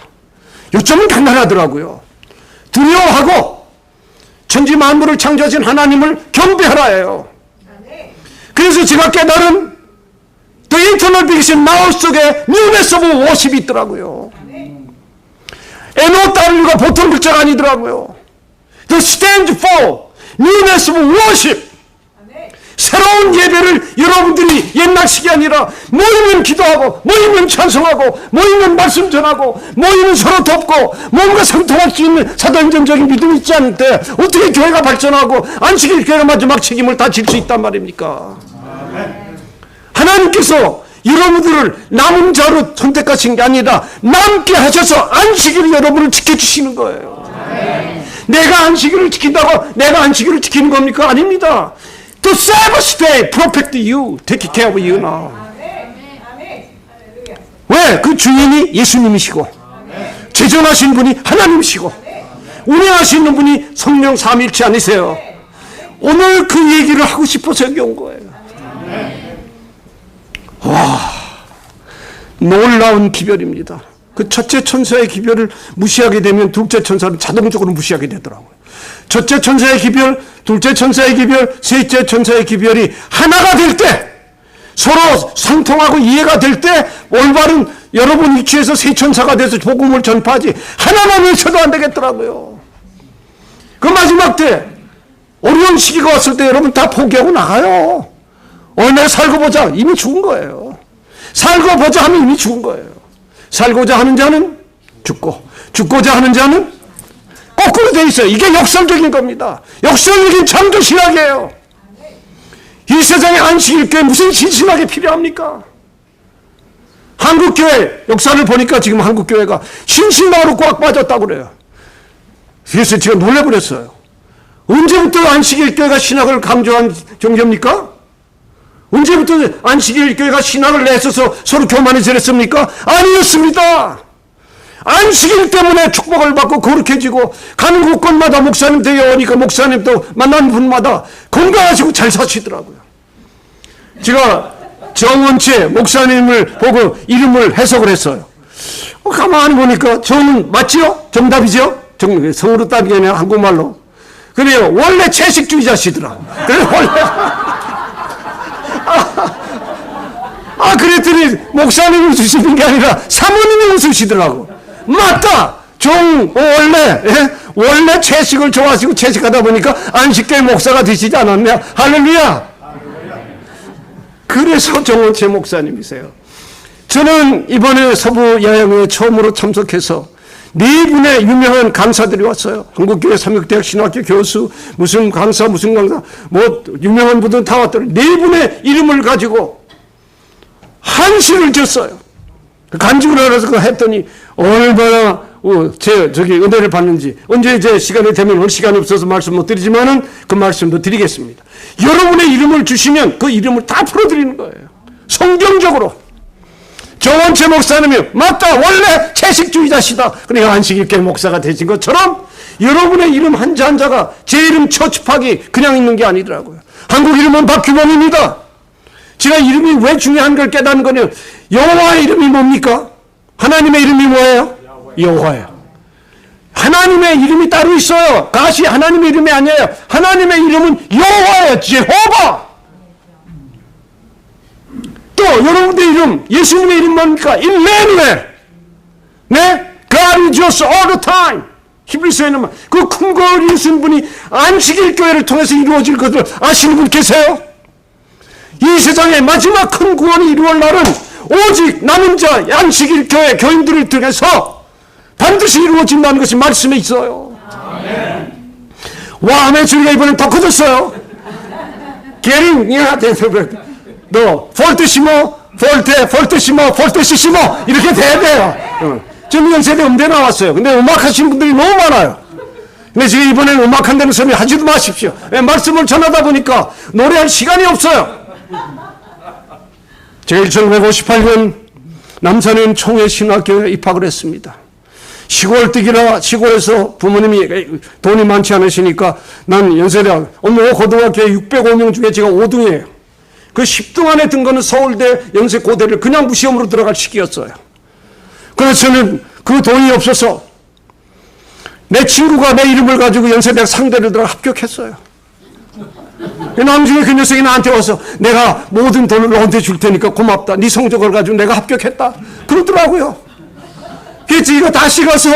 [SPEAKER 1] 요점은 간단하더라고요. 두려워하고 천지 만물을 창조하신 하나님을 경배하라예요. 그래서 제가 깨달은 The Eternal Vision 마을 속에 Newness of Worship이 있더라고요. NOW가 보통 글자가 아니더라고요. The stand for Newness of Worship. 새로운 예배를 여러분들이 옛날식이 아니라 모이면 기도하고 모이면 찬송하고 모이면 말씀 전하고 모이면 서로 돕고 뭔가 성통할 수 있는 사도행전적인 믿음이 있지 않을 때 어떻게 교회가 발전하고 안식일 교회가 마지막 책임을 다 질 수 있단 말입니까? 하나님께서 여러분들을 남은 자로 선택하신 게 아니라 남게 하셔서 안식일을 여러분을 지켜주시는 거예요. 내가 안식일을 지킨다고 내가 안식일을 지키는 겁니까? 아닙니다. The Sabbath day protect you, take care of you now. 왜? 그 주인이 예수님이시고 제전하신 분이 하나님이시고 운행하시는 분이 성령 삼위일체 아니세요? 오늘 그 얘기를 하고 싶어서 여기 온 거예요. 와, 놀라운 기별입니다. 그 첫째 천사의 기별을 무시하게 되면 둘째 천사는 자동적으로 무시하게 되더라고요. 첫째 천사의 기별, 둘째 천사의 기별, 셋째 천사의 기별이 하나가 될 때, 서로 상통하고 이해가 될 때 올바른 여러분 위치에서 세 천사가 돼서 복음을 전파하지 하나만 외쳐도 안 되겠더라고요. 그 마지막 때 어려운 시기가 왔을 때 여러분 다 포기하고 나가요. 내가 살고 보자. 이미 죽은 거예요. 살고 보자 하면 이미 죽은 거예요. 살고자 하는 자는 죽고 죽고자 하는 자는 거꾸로 돼 있어요. 이게 역설적인 겁니다. 역설적인 창조 신학이에요. 이 세상에 안식일교회 무슨 신신학이 필요합니까? 한국교회 역사를 보니까 지금 한국교회가 신신학으로 꽉 빠졌다고 그래요. 그래서 제가 놀래버렸어요. 언제부터 안식일교회가 신학을 강조한 종교입니까? 언제부터 안식일교회가 신학을 내서서 서로 교만해졌습니까? 아니었습니다. 안식일 때문에 축복을 받고 거룩해지고 가는 곳곳마다 목사님 되어오니까 목사님도 만나는 분마다 건강하시고 잘 사시더라고요. 제가 정원채 목사님을 보고 이름을 해석을 했어요. 가만히 보니까 정은 맞지요? 정답이죠? 성으로 따지기 아니라 한국말로. 그래요. 원래 채식주의자시더라. 그래 원래. 그랬더니 목사님을 주시는 게 아니라 사모님이 웃으시더라고. 맞다. 원래 채식을 좋아하시고 채식하다 보니까 안식교회 목사가 되시지 않았냐. 할렐루야. 그래서 정원채 목사님이세요. 저는 이번에 서부 여행에 처음으로 참석해서 네 분의 유명한 강사들이 왔어요. 한국교회 삼육대학 신학교 교수, 무슨 강사, 뭐 유명한 분들 다 왔더니 네 분의 이름을 가지고 한시를 졌어요. 간증을 알아서 했더니 얼마나 은혜를 받는지 언제 제 시간이 되면 오늘 시간이 없어서 말씀 못 드리지만은 그 말씀도 드리겠습니다. 여러분의 이름을 주시면 그 이름을 다 풀어드리는 거예요. 성경적으로. 정원채 목사님이 맞다 원래 채식주의자시다. 그러니까 안식일교회 목사가 되신 것처럼 여러분의 이름 한자 한자가 제 이름 처집하기 그냥 있는 게 아니더라고요. 한국 이름은 박규범입니다. 제가 이름이 왜 중요한 걸 깨닫는 거냐. 여호와의 이름이 뭡니까? 하나님의 이름이 뭐예요? 여호와예요. 하나님의 이름이 따로 있어요. 가시 하나님의 이름이 아니에요. 하나님의 이름은 여호와예요. 제호바. 또 여러분의 이름, 예수님의 이름 뭡니까? 임마누엘. 네? God is just all the time. 히브리서에는 그 큰 걸 이루신 분이 안식일 교회를 통해서 이루어질 것을 아시는 분 계세요? 이 세상의 마지막 큰 구원이 이루어질 날은 오직 남은 자 안식일 교회 교인들을 통해서 반드시 이루어진다는 것이 말씀에 있어요. 와, 아멘. 소리가 이번엔 더 커졌어요. 너 폴트시모, 폴트시시모 이렇게 돼야 돼요. 저는 연세대 음대 나왔어요. 근데 음악하시는 분들이 너무 많아요. 근데 지금 이번에는 음악한다는 소리 하지도 마십시오. 말씀을 전하다 보니까 노래할 시간이 없어요. 제가 1958년 남산엔 총회신학교에 입학을 했습니다. 시골 뛰기라 시골에서 부모님이 돈이 많지 않으시니까 난 연세대학 고등학교에 605명 중에 제가 5등이에요. 그 10등 안에 든 거는 서울대 연세고대를 그냥 무시험으로 들어갈 시기였어요. 그래서 저는 그 돈이 없어서 내 친구가 내 이름을 가지고 연세대학 상대를 들어 합격했어요. 나중에 그 녀석이 나한테 와서 내가 모든 돈을 너한테 줄 테니까 고맙다. 네 성적을 가지고 내가 합격했다. 그러더라고요. 그래서 이거 다시 가서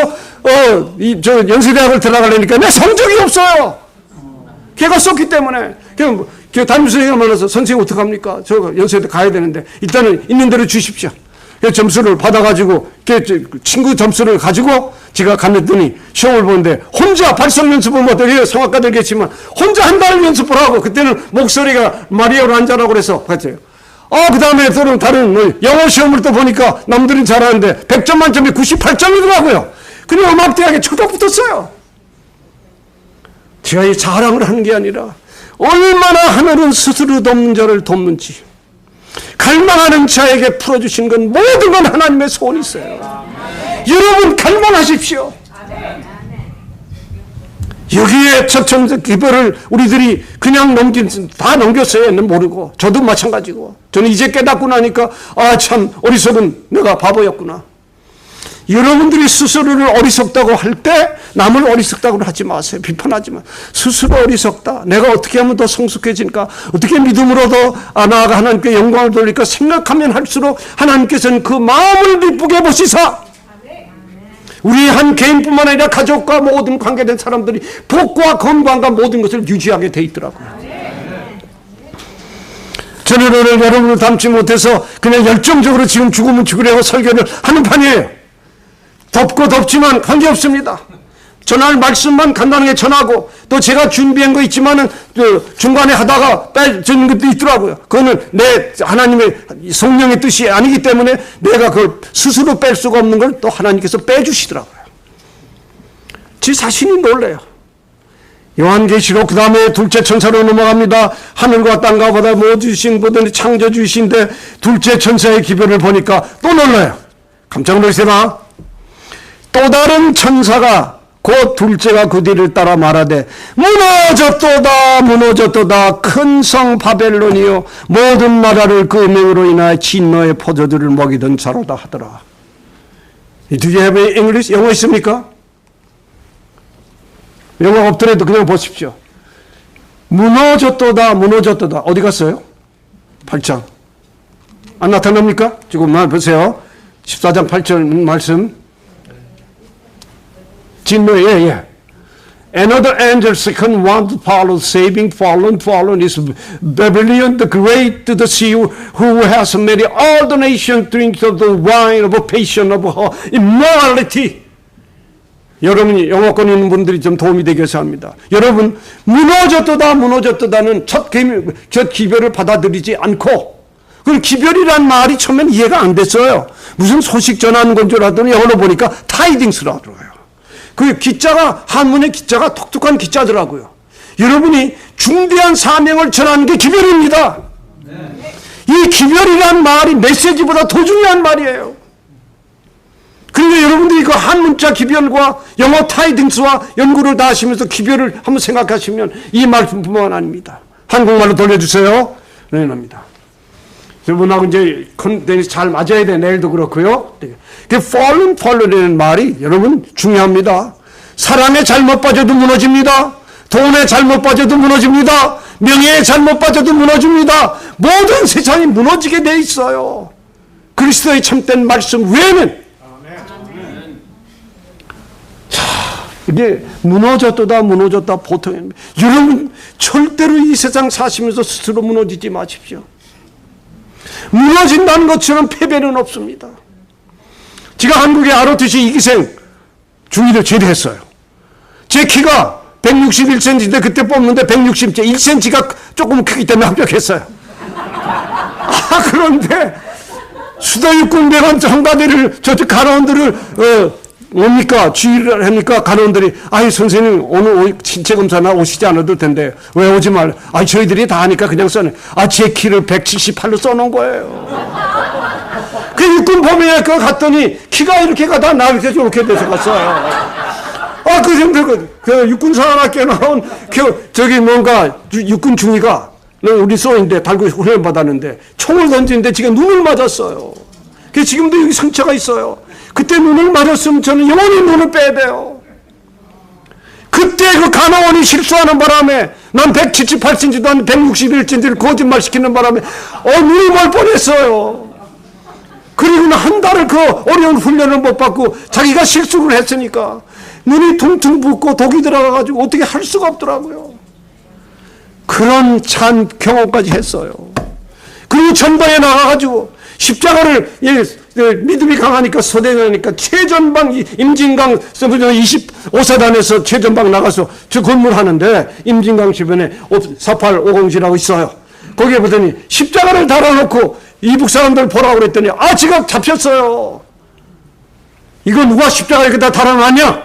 [SPEAKER 1] 저 연세대학을 들어가려니까 내 성적이 없어요. 걔가 썼기 때문에. 그 담임선생님을 만나서 선생님 어떡합니까? 저 연세대 가야 되는데 일단은 있는 대로 주십시오. 그 점수를 받아가지고 친구 점수를 가지고 제가 갔더니 시험을 보는데 혼자 발성 연습을 못하게 성악가들겠지만 혼자 한 달 연습을 하고 그때는 목소리가 마리아로 앉아라고 그래서 갔어요. 그 다음에 또 다른 영어 시험을 또 보니까 남들은 잘하는데 100점 만점에 98점이더라고요. 그냥 음악대학에 초등 붙었어요. 제가 이 자랑을 하는 게 아니라 얼마나 하늘은 스스로 돕는 자를 돕는지 갈망하는 자에게 풀어주신 건 모든 건 하나님의 소원이 있어요. 여러분 갈망하십시오. 여기에 첫째 기별을 우리들이 그냥 다 넘겼어요. 모르고. 저도 마찬가지고. 저는 이제 깨닫고 나니까 참 어리석은 내가 바보였구나. 여러분들이 스스로를 어리석다고 할 때 남을 어리석다고 하지 마세요. 비판하지 마. 스스로 어리석다. 내가 어떻게 하면 더 성숙해질까? 어떻게 믿음으로 더 나아가 하나님께 영광을 돌릴까? 생각하면 할수록 하나님께서는 그 마음을 기쁘게 보시사 우리 한 개인뿐만 아니라 가족과 모든 관계된 사람들이 복과 건강과 모든 것을 유지하게 돼 있더라고요. 저는 오늘 여러분을 닮지 못해서 그냥 열정적으로 지금 죽으면 죽으려고 설교를 하는 판이에요. 덥고 덥지만 관계없습니다. 전할 말씀만 간단하게 전하고 또 제가 준비한 거 있지만은 중간에 하다가 빼주는 것도 있더라고요. 그거는 내 하나님의 성령의 뜻이 아니기 때문에 내가 그걸 스스로 뺄 수가 없는 걸 또 하나님께서 빼주시더라고요. 제 자신이 놀래요. 요한계시록 그 다음에 둘째 천사로 넘어갑니다. 하늘과 땅과 바다 모두 주신 분들이 창조주이신데 둘째 천사의 기별을 보니까 또 놀라요. 깜짝 놀라시나? 또 다른 천사가 곧 둘째가 그 뒤를 따라 말하되 무너졌도다 무너졌도다 큰 성 바벨론이요 모든 나라를 그 명으로 인하여 진노의 포도주를 먹이던 자로다 하더라. Do you have English? 영어 있습니까? 영어 없더라도 그냥 보십시오. 무너졌도다 무너졌도다 어디 갔어요? 8장 안 나타납니까? 지금만 보세요. 14장 8절 말씀 진노, 예. Another angel, second one to follow, saving fallen is Babylon the great to the sea, who has made all the nations drink of the wine of a passion of her immorality. 여러분이 영어권 있는 분들이 좀 도움이 되게 해서 합니다. 여러분, 무너졌다는 첫 기별을 받아들이지 않고, 그 기별이란 말이 처음엔 이해가 안 됐어요. 무슨 소식 전하는 건 줄 알았더니 영어로 보니까 타이딩스라고 들어요. 그 기자가 한문의 기자가 독특한 기자더라고요. 여러분이 중대한 사명을 전하는 게 기별입니다. 이 기별이란 말이 메시지보다 더 중요한 말이에요. 그런데 여러분들이 그 한문자 기별과 영어 타이딩스와 연구를 다 하시면서 기별을 한번 생각하시면 이 말뿐만 아닙니다. 한국말로 돌려주세요. 네, 납니다. 여러분하고 이제 컨텐츠 잘 맞아야 돼. 내일도 그렇고요. 그 fallen이라는 말이 여러분 중요합니다. 사랑에 잘못 빠져도 무너집니다. 돈에 잘못 빠져도 무너집니다. 명예에 잘못 빠져도 무너집니다. 모든 세상이 무너지게 돼 있어요. 그리스도의 참된 말씀 외에는. 자, 이게 무너졌다 보통입니다. 여러분 절대로 이 세상 사시면서 스스로 무너지지 마십시오. 무너진다는 것처럼 패배는 없습니다. 제가 한국의 ROTC 이기생 중위를 제대했어요. 제 키가 161cm인데 그때 뽑는데 160cm, 1cm가 조금 크기 때문에 합격했어요. 그런데 수도육군대관 청가대를 저쪽 간호원들을 옵니까? 주의를 합니까? 간호원들이 선생님 오늘 신체 검사나 오시지 않아도 된대요. 왜 오지 말래? 저희들이 다 하니까 그냥 써네. 제 키를 178로 써놓은 거예요. 그 육군 범위에 그 갔더니 키가 이렇게 가다 나 이렇게 저렇게 돼서 갔어요. 그 정도 그 육군사관학교 나온 저기 뭔가 육군 중위가 우리 소인데 달고 훈련 받았는데 총을 던지는데 지가 눈을 맞았어요. 그 지금도 여기 상처가 있어요. 그때 눈을 맞았으면 저는 영원히 눈을 빼야 돼요. 그때 그 간호원이 실수하는 바람에 난 178cm도 안 161cm를 거짓말 시키는 바람에 눈이 멀 뻔했어요. 그리고는 한 달을 그 어려운 훈련을 못 받고 자기가 실수를 했으니까 눈이 퉁퉁 붓고 독이 들어가가지고 어떻게 할 수가 없더라고요. 그런 참 경험까지 했어요. 그리고 전방에 나가가지고 십자가를 믿음이 강하니까 소대가니까 최전방 임진강 25사단에서 최전방 나가서 저 건물 하는데 임진강 주변에 485공지라고 있어요. 거기에 보더니 십자가를 달아놓고 이북 사람들 보라고 그랬더니 지금 잡혔어요. 이거 누가 십자가 이렇게 다 달아놨냐?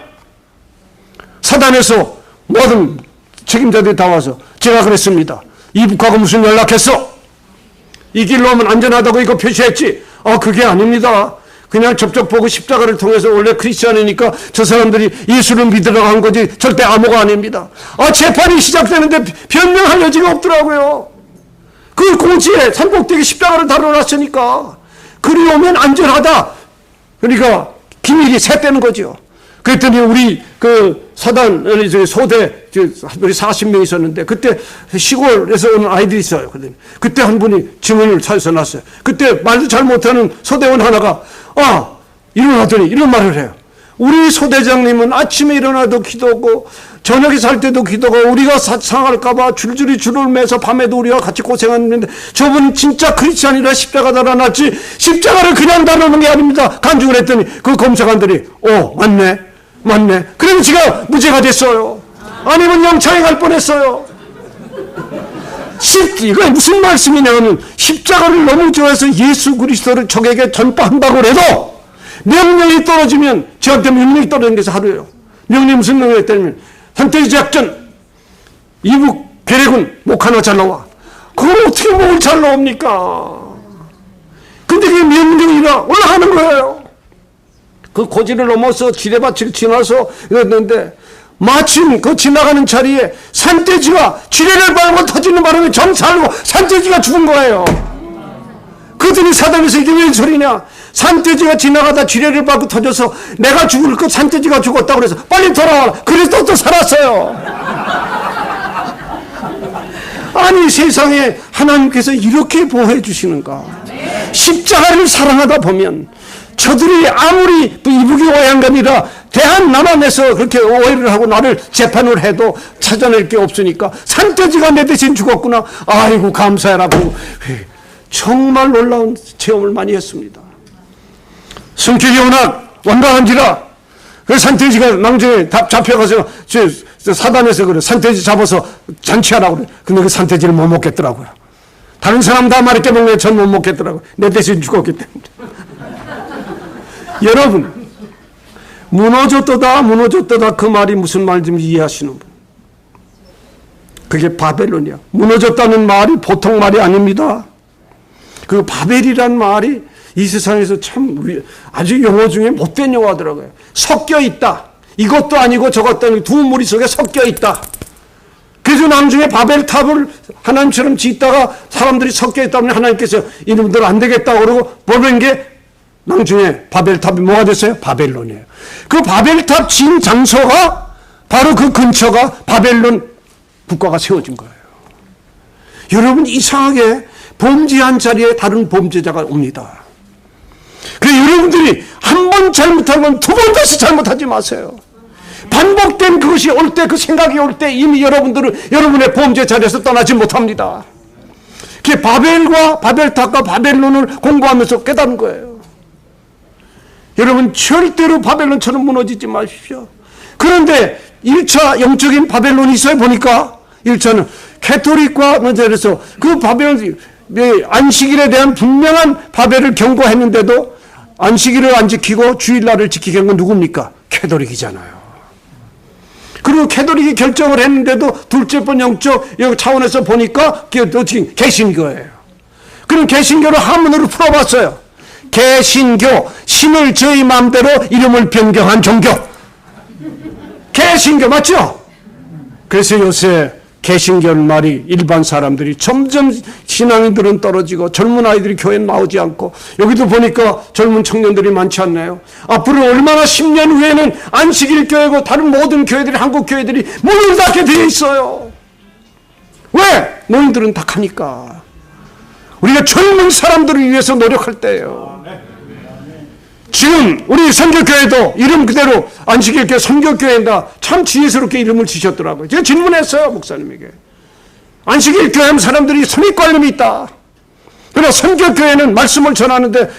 [SPEAKER 1] 사단에서 모든 책임자들이 다 와서 제가 그랬습니다. 이북하고 무슨 연락했어? 이 길로 오면 안전하다고 이거 표시했지? 그게 아닙니다. 그냥 접촉 보고 십자가를 통해서 원래 크리스찬이니까 저 사람들이 예수를 믿으러 간 거지 절대 암호가 아닙니다. 재판이 시작되는데 변명할 여지가 없더라고요. 그 공지에 산꼭대기 십자가를 달아놨으니까 그리 오면 안전하다. 그러니까 기밀이 샜다는 거죠. 그랬더니 우리 그 사단 소대 우리 40명 있었는데 그때 시골에서 오는 아이들이 있어요. 그때 한 분이 증언을 찾아서 놨어요. 그때 말도 잘 못하는 소대원 하나가 일어나더니 이런 말을 해요. 우리 소대장님은 아침에 일어나도 기도하고 저녁에 살 때도 기도하고 우리가 상할까봐 줄줄이 줄을 매서 밤에도 우리가 같이 고생하는데 저분 진짜 크리스찬이라 십자가 달아놨지 십자가를 그냥 달아놓은 게 아닙니다. 간증을 했더니 그 검사관들이 맞네. 그럼 지가 무죄가 됐어요. 아니면 영창에 갈 뻔했어요. 이거 무슨 말씀이냐면 십자가를 너무 좋아해서 예수 그리스도를 적에게 전파한다고 해도 명령이 떨어지면 저한테 명령이 떨어지는 게서 하루예요. 명령이 무슨 명령이 떨어지면 산태지 작전 이북 괴뢰군 목 하나 잘 나와. 그걸 어떻게 목을 잘 나옵니까? 근데 그게 명령이라 올라가는 거예요. 그 고지를 넘어서 지뢰밭을 지나서 이랬는데 마침 그 지나가는 자리에 산돼지가 지뢰를 밟고 터지는 바람에 정살고 산돼지가 죽은 거예요. 그들이 사단에서 이게 왜 소리냐? 산돼지가 지나가다 지뢰를 밟고 터져서 내가 죽을 것 산돼지가 죽었다고 그래서 빨리 돌아와. 그래서 또 살았어요. 아니 세상에 하나님께서 이렇게 보호해 주시는가? 십자가를 사랑하다 보면 저들이 아무리 또 이북이 오해한감이라 대한 남한에서 그렇게 오해를 하고 나를 재판을 해도 찾아낼 게 없으니까 산돼지가 내 대신 죽었구나. 아이고 감사해라고 정말 놀라운 체험을 많이 했습니다. 성격이 워낙 완강한지라 그 산돼지가 낭중에 잡혀가서 사단에서 그래 산돼지 잡아서 잔치하라고 그래. 근데 그 산돼지를 못 먹겠더라고요. 다른 사람 다 말있게 먹는데 전 못 먹겠더라고요. 내 대신 죽었기 때문에. 여러분 무너졌다 그 말이 무슨 말인지 이해하시는 분. 그게 바벨론이야. 무너졌다는 말이 보통 말이 아닙니다. 그 바벨이란 말이 이 세상에서 참 아주 용어 중에 못된 용어더라고요. 섞여 있다. 이것도 아니고 저것도 아니고 두 무리 속에 섞여 있다. 그래서 나중에 바벨탑을 하나님처럼 짓다가 사람들이 섞여 있다면 하나님께서 이놈들 안 되겠다고 그러고 보낸 게 나중에 바벨탑이 뭐가 됐어요? 바벨론이에요. 그 바벨탑 지은 장소가 바로 그 근처가 바벨론 국가가 세워진 거예요. 여러분 이상하게 범죄한 자리에 다른 범죄자가 옵니다. 그래서 여러분들이 한 번 잘못하면 두 번 다시 잘못하지 마세요. 반복된 그것이 올 때, 그 생각이 올 때 이미 여러분들은 여러분의 범죄 자리에서 떠나지 못합니다. 그게 바벨과 바벨탑과 바벨론을 공부하면서 깨달은 거예요. 여러분 절대로 바벨론처럼 무너지지 마십시오. 그런데 1차 영적인 바벨론이 있어요. 보니까 1차는 캐토릭과 그래서 그 바벨론 안식일에 대한 분명한 바벨을 경고했는데도 안식일을 안 지키고 주일날을 지키게 한 건 누굽니까? 캐토릭이잖아요. 그리고 캐토릭이 결정을 했는데도 둘째 번 영적 차원에서 보니까 개신교예요. 그럼 개신교를 한문으로 풀어봤어요. 개신교, 신을 저희 마음대로 이름을 변경한 종교. 개신교 맞죠? 그래서 요새 개신교는 말이 일반 사람들이 점점 신앙인들은 떨어지고 젊은 아이들이 교회에 나오지 않고, 여기도 보니까 젊은 청년들이 많지 않나요? 앞으로 얼마나 10년 후에는 안식일 교회고 다른 모든 교회들이, 한국 교회들이 문을 닫게 되어 있어요. 왜? 노인들은 다 가니까. 우리가 젊은 사람들을 위해서 노력할 때예요. 지금 우리 선교교회도 이름 그대로 안식일교회 선교교회인가 참 지혜스럽게 이름을 지셨더라고요. 제가 질문했어요, 목사님에게. 안식일교회 하면 사람들이 선입관념이 있다. 그러나 선교교회는 말씀을 전하는데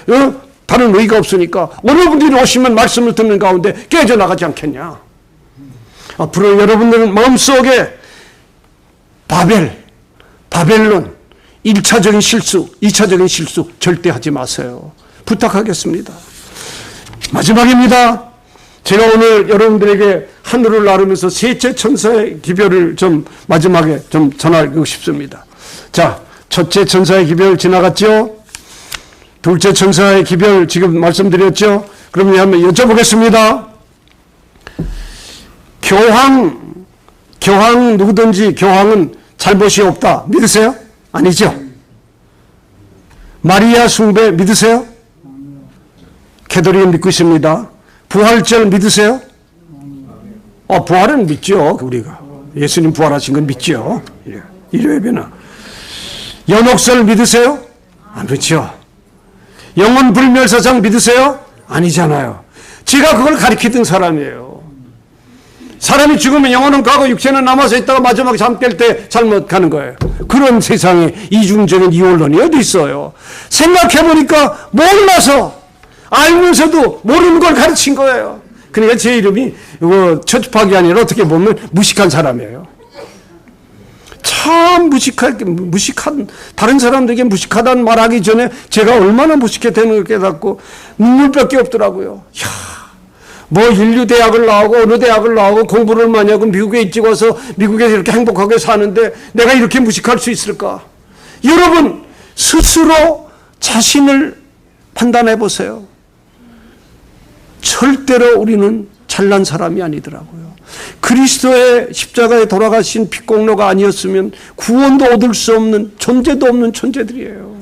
[SPEAKER 1] 다른 의의가 없으니까 어느 분들이 오시면 말씀을 듣는 가운데 깨져나가지 않겠냐. 앞으로 여러분들은 마음속에 바벨론 1차적인 실수, 2차적인 실수 절대 하지 마세요. 부탁하겠습니다. 마지막입니다. 제가 오늘 여러분들에게 하늘을 나르면서 셋째 천사의 기별을 좀 마지막에 좀 전하고 싶습니다. 자, 첫째 천사의 기별 지나갔죠? 둘째 천사의 기별 지금 말씀드렸죠? 그러면 한번 여쭤보겠습니다. 교황 누구든지 교황은 잘못이 없다. 믿으세요? 아니죠? 마리아 숭배 믿으세요? 캐톨릭은 믿고 있습니다. 부활절 믿으세요? 부활은 믿죠. 우리가 예수님 부활하신 건 믿죠. 일요예배나. 연옥설 믿으세요? 안 믿죠. 영원 불멸사상 믿으세요? 아니잖아요. 제가 그걸 가르치던 사람이에요. 사람이 죽으면 영혼은 가고 육체는 남아서 있다가 마지막에 잠 깰 때 잘못 가는 거예요. 그런 세상에 이중적인 이원론이 어디 있어요. 생각해보니까 몰라서 알면서도 모르는 걸 가르친 거예요. 그러니까 제 이름이 처집하기 아니라 어떻게 보면 무식한 사람이에요. 참 무식한, 다른 사람들에게 무식하다는 말하기 전에 제가 얼마나 무식해되는 걸 깨닫고 눈물밖에 없더라고요. 뭐 인류대학을 나오고 어느 대학을 나오고 공부를 많이 하고 미국에 일찍 와서 미국에서 이렇게 행복하게 사는데 내가 이렇게 무식할 수 있을까? 여러분 스스로 자신을 판단해 보세요. 절대로 우리는 잘난 사람이 아니더라고요. 그리스도의 십자가에 돌아가신 피공로가 아니었으면 구원도 얻을 수 없는, 존재도 없는 존재들이에요.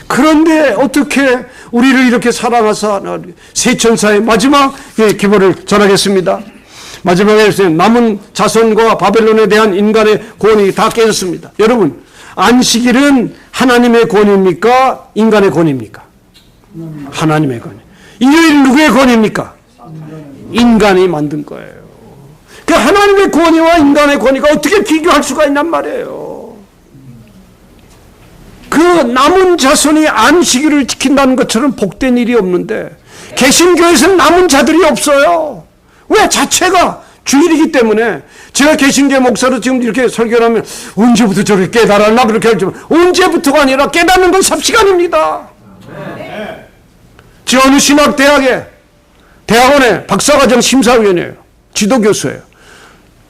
[SPEAKER 1] 그런데 어떻게 우리를 이렇게 사랑하사 세 천사의 마지막 기별을 전하겠습니다. 마지막에 남은 자손과 바벨론에 대한 인간의 권위 다 깨졌습니다. 여러분, 안식일은 하나님의 권위입니까? 인간의 권위입니까? 하나님의 권위. 일요일 누구의 권위입니까? 인간이 만든 거예요. 그 하나님의 권위와 인간의 권위가 어떻게 비교할 수가 있냔 말이에요. 그 남은 자손이 안식일을 지킨다는 것처럼 복된 일이 없는데 개신교에서는 남은 자들이 없어요. 왜? 자체가 주일이기 때문에. 제가 개신교 목사로 지금 이렇게 설교를 하면 언제부터 저렇게 깨달았나 그렇게 하지만 언제부터가 아니라 깨닫는 건 삽시간입니다. 저 어느 대학원에 박사과정 심사위원이에요. 지도교수예요.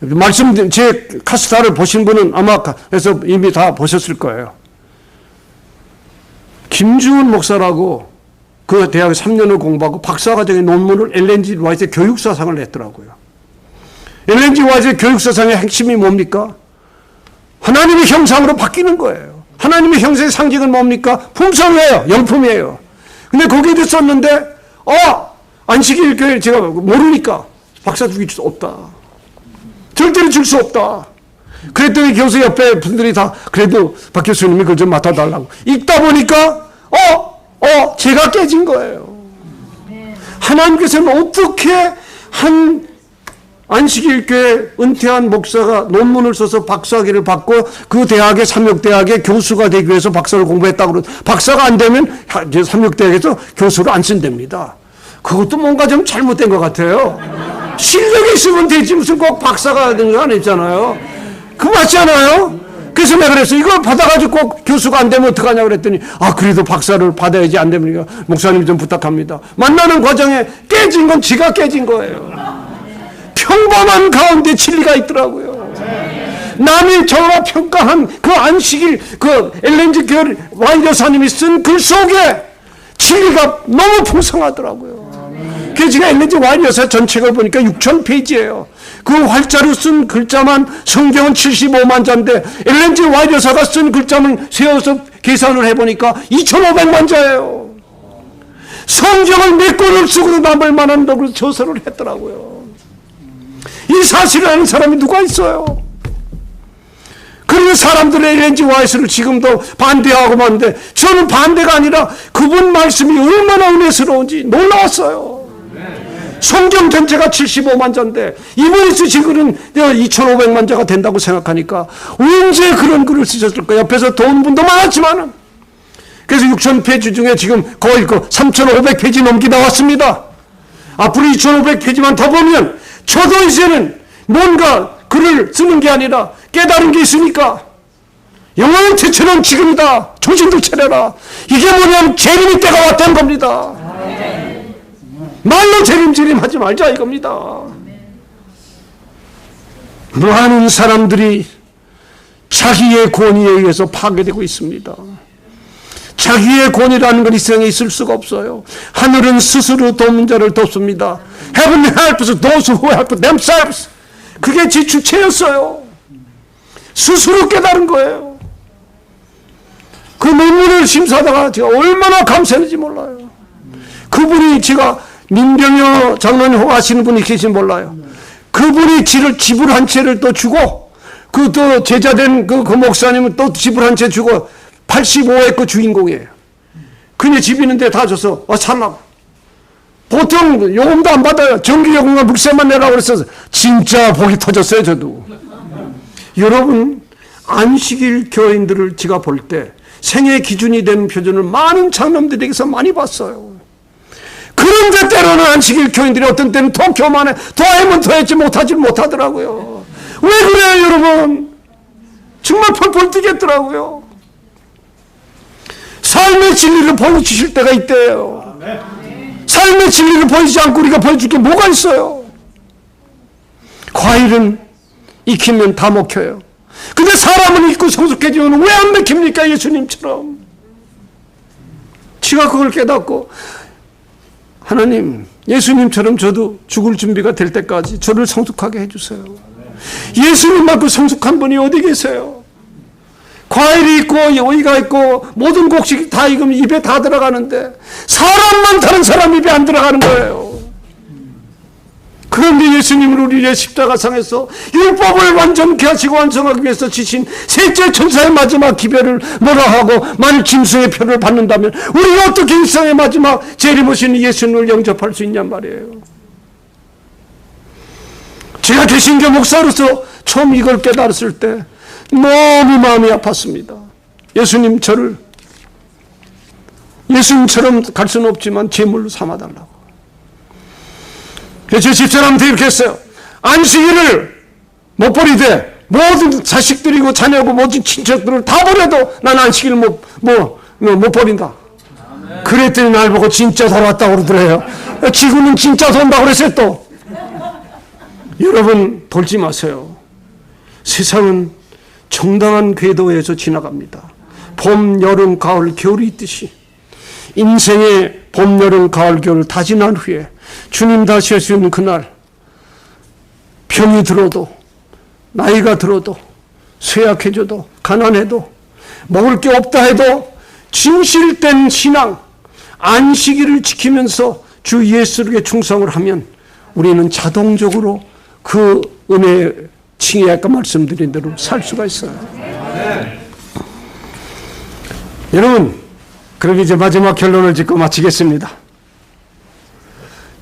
[SPEAKER 1] 말씀, 제 카스타를 보신 분은 아마 해서 이미 다 보셨을 거예요. 김주훈 목사라고 그 대학에 3년을 공부하고 박사과정의 논문을 엘렌 G. 화이트의 교육사상을 냈더라고요. 엘렌 G. 화이트의 교육사상의 핵심이 뭡니까? 하나님의 형상으로 바뀌는 거예요. 하나님의 형상의 상징은 뭡니까? 품성이에요. 영품이에요. 근데 거기에 대해 썼는데 안식일 교회 제가 모르니까 박사 주기 수 없다. 절대로 줄 수 없다. 그랬더니 교수 옆에 분들이 다 그래도 박 교수님이 그걸 좀 맡아달라고. 읽다 보니까 제가 깨진 거예요. 하나님께서는 어떻게 한 안식일 교회 은퇴한 목사가 논문을 써서 박사학위를 받고 그 대학의 삼육대학의 교수가 되기 위해서 박사를 공부했다고 그러고 박사가 안 되면 삼육대학에서 교수를 안 쓴답니다. 그것도 뭔가 좀 잘못된 것 같아요. 실력이 있으면 되지 무슨 꼭 박사가 되는 거 아니잖아요. 그거 맞지 않아요? 그래서 내가 그랬어. 이걸 받아가지고 꼭 교수가 안 되면 어떡하냐고 그랬더니 그래도 박사를 받아야지 안 되니까 목사님 좀 부탁합니다. 만나는 과정에 깨진 건 지가 깨진 거예요. 평범한 가운데 진리가 있더라고요. 남이 저와 평가한 그 안식일 그 엘렌 G. 화이트 여사님이 쓴 글 속에 진리가 너무 풍성하더라고요. 그래서 제가 엘렌지 와이트 여사 전책을 보니까 6,000페이지예요. 그 활자로 쓴 글자만 성경은 75만 자인데 엘렌지 와이트 여사가 쓴 글자만 세워서 계산을 해보니까 2,500만 자예요. 성경을 몇 권을 쓰고도 남을 만한다고 조사를 했더라고요. 이 사실을 아는 사람이 누가 있어요? 그리고 사람들은 엘렌지 와이트를 지금도 반대하고 하는데 저는 반대가 아니라 그분 말씀이 얼마나 은혜스러운지 놀라웠어요. 성경 전체가 75만 자인데 이분이 쓰신 글은 2,500만 자가 된다고 생각하니까 언제 그런 글을 쓰셨을까? 옆에서 도운 분도 많았지만은 그래서 6,000페이지 중에 지금 거의 3,500페이지 넘게 나왔습니다. 앞으로 2,500페이지만 더 보면 저도 이제는 뭔가 글을 쓰는 게 아니라 깨달은 게 있으니까 영원한 태초는 지금이다. 정신도 차려라. 이게 뭐냐면 재림의 때가 왔다는 겁니다. 말로 재림 하지 말자 이겁니다. 많은 사람들이 자기의 권위에 의해서 파괴되고 있습니다. 자기의 권위라는 건 이 세상에 있을 수가 없어요. 하늘은 스스로 돕는 자를 돕습니다. Heaven helps those who help themselves. 그게 제 주체였어요. 스스로 깨달은 거예요. 그 논문을 심사하다가 제가 얼마나 감사했는지 몰라요. 그분이 제가 민병효 장로님 하시는 분이 계신 몰라요. 그분이 집을 한 채를 또 주고 그 또 제자된 그 목사님은 또 집을 한 채 주고 85의 주인공이에요. 그네 집 있는데 다 줘서 살라고. 보통 요금도 안 받아요. 전기요금과 물세만 내라고 그랬어서 진짜 복이 터졌어요. 저도. 여러분 안식일 교인들을 제가 볼 때 생애 기준이 되는 표준을 많은 장로님들에게서 많이 봤어요. 그런데 때로는 안식일 교인들이 어떤 때는 도쿄만에 도하면 도했지 못하더라고요. 왜 그래요 여러분? 정말 펄펄 뛰겠더라고요. 삶의 진리를 보여주실 때가 있대요. 삶의 진리를 보여주지 않고 우리가 보여줄 게 뭐가 있어요? 과일은 익히면 다 먹혀요. 근데 사람은 익고 성숙해지면 왜 안 먹힙니까? 예수님처럼. 제가 그걸 깨닫고 하나님 예수님처럼 저도 죽을 준비가 될 때까지 저를 성숙하게 해주세요. 예수님만큼 성숙한 분이 어디 계세요? 과일이 있고 오이가 있고 모든 곡식이 다 익으면 입에 다 들어가는데 사람만 다른 사람 입에 안 들어가는 거예요. 그런데 예수님은 우리의 십자가상에서 율법을 완전케 하시고 완성하기 위해서 지신 셋째 천사의 마지막 기별을 뭐라 하고 만일 짐승의 표를 받는다면 우리가 어떻게 일상의 마지막 재림오신 예수님을 영접할 수 있냔 말이에요. 제가 개신교 목사로서 처음 이걸 깨달았을 때 너무 마음이 아팠습니다. 예수님처럼 갈 수는 없지만 제물로 삼아달라고. 그래서 제 집사람한테 이렇게 했어요. 안식일을 못 버리되 모든 자식들이고 자녀고 모든 친척들을 다 버려도 난 안식일을 못 버린다. 그랬더니 날 보고 진짜 돌아왔다고 그러더래요. 지구는 진짜 돈다고 그랬어요 또. 여러분 돌지 마세요. 세상은 정당한 궤도에서 지나갑니다. 봄, 여름, 가을, 겨울이 있듯이 인생의 봄, 여름, 가을, 겨울 다 지난 후에 주님 다시 오시는 그날 병이 들어도 나이가 들어도 쇠약해져도 가난해도 먹을 게 없다 해도 진실된 신앙 안식일을 지키면서 주 예수에게 충성을 하면 우리는 자동적으로 그 은혜의 칭에 아까 말씀드린 대로 살 수가 있어요. 여러분, 그럼 이제 마지막 결론을 짓고 마치겠습니다.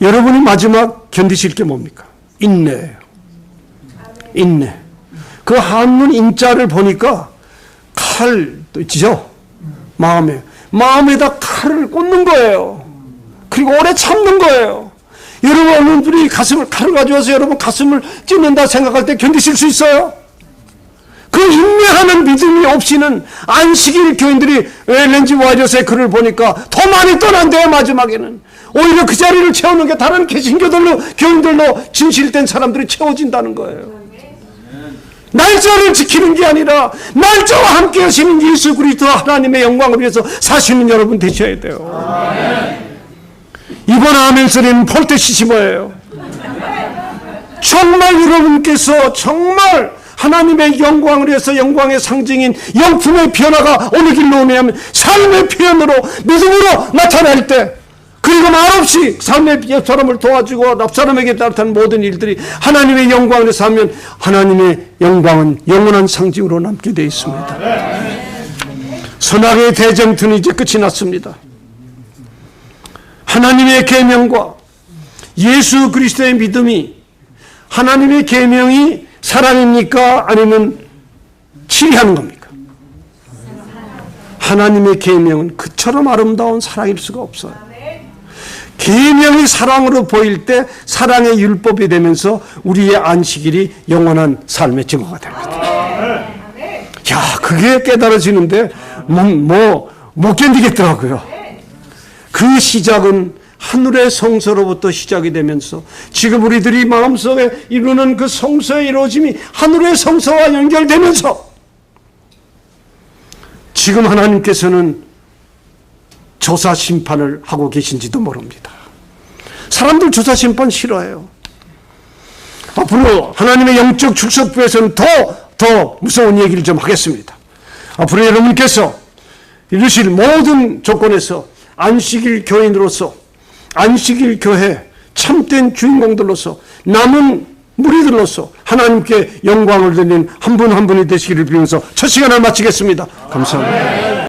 [SPEAKER 1] 여러분이 마지막 견디실 게 뭡니까? 인내예요. 인내. 그 한문 인자를 보니까 칼도 있죠? 마음에다 칼을 꽂는 거예요. 그리고 오래 참는 거예요. 여러분 어느 분이 칼을 가져와서 여러분 가슴을 찢는다 생각할 때 견디실 수 있어요? 그 인내하는 믿음이 없이는 안식일 교인들이 엘렌지 와이트의 글을 보니까 더 많이 떠난대요. 마지막에는 오히려 그 자리를 채우는 게 다른 개신교들로 교인들로 진실된 사람들이 채워진다는 거예요. 날짜를 지키는 게 아니라 날짜와 함께 하시는 예수 그리스도 하나님의 영광을 위해서 사시는 여러분 되셔야 돼요. 이번 아멘 소리는 폴테시시모예요. 정말 여러분께서 정말 하나님의 영광을 위해서 영광의 상징인 영품의 변화가 어느 길로 오냐면 삶의 표현으로 믿음으로 나타날 때, 그리고 말없이 삶의 옆 사람을 도와주고 앞 사람에게 따뜻한 모든 일들이 하나님의 영광을 위해서 하면 하나님의 영광은 영원한 상징으로 남게 되어 있습니다. 선악의 대쟁투는 이제 끝이 났습니다. 하나님의 계명과 예수 그리스도의 믿음이, 하나님의 계명이 사랑입니까? 아니면 치리하는 겁니까? 하나님의 계명은 그처럼 아름다운 사랑일 수가 없어요. 계명이 사랑으로 보일 때 사랑의 율법이 되면서 우리의 안식일이 영원한 삶의 증거가 됩니다. 야, 그게 깨달아지는데 못 견디겠더라고요. 그 시작은 하늘의 성소로부터 시작이 되면서 지금 우리들이 마음속에 이루는 그 성소의 이루어짐이 하늘의 성소와 연결되면서 지금 하나님께서는 조사 심판을 하고 계신지도 모릅니다. 사람들 조사 심판 싫어해요. 앞으로 하나님의 영적 축석부에서는 더 무서운 얘기를 좀 하겠습니다. 앞으로 여러분께서 이루실 모든 조건에서 안식일 교인으로서, 안식일 교회 참된 주인공들로서, 남은 무리들로서 하나님께 영광을 드리는 한 분 한 분이 되시기를 빌면서 첫 시간을 마치겠습니다. 감사합니다.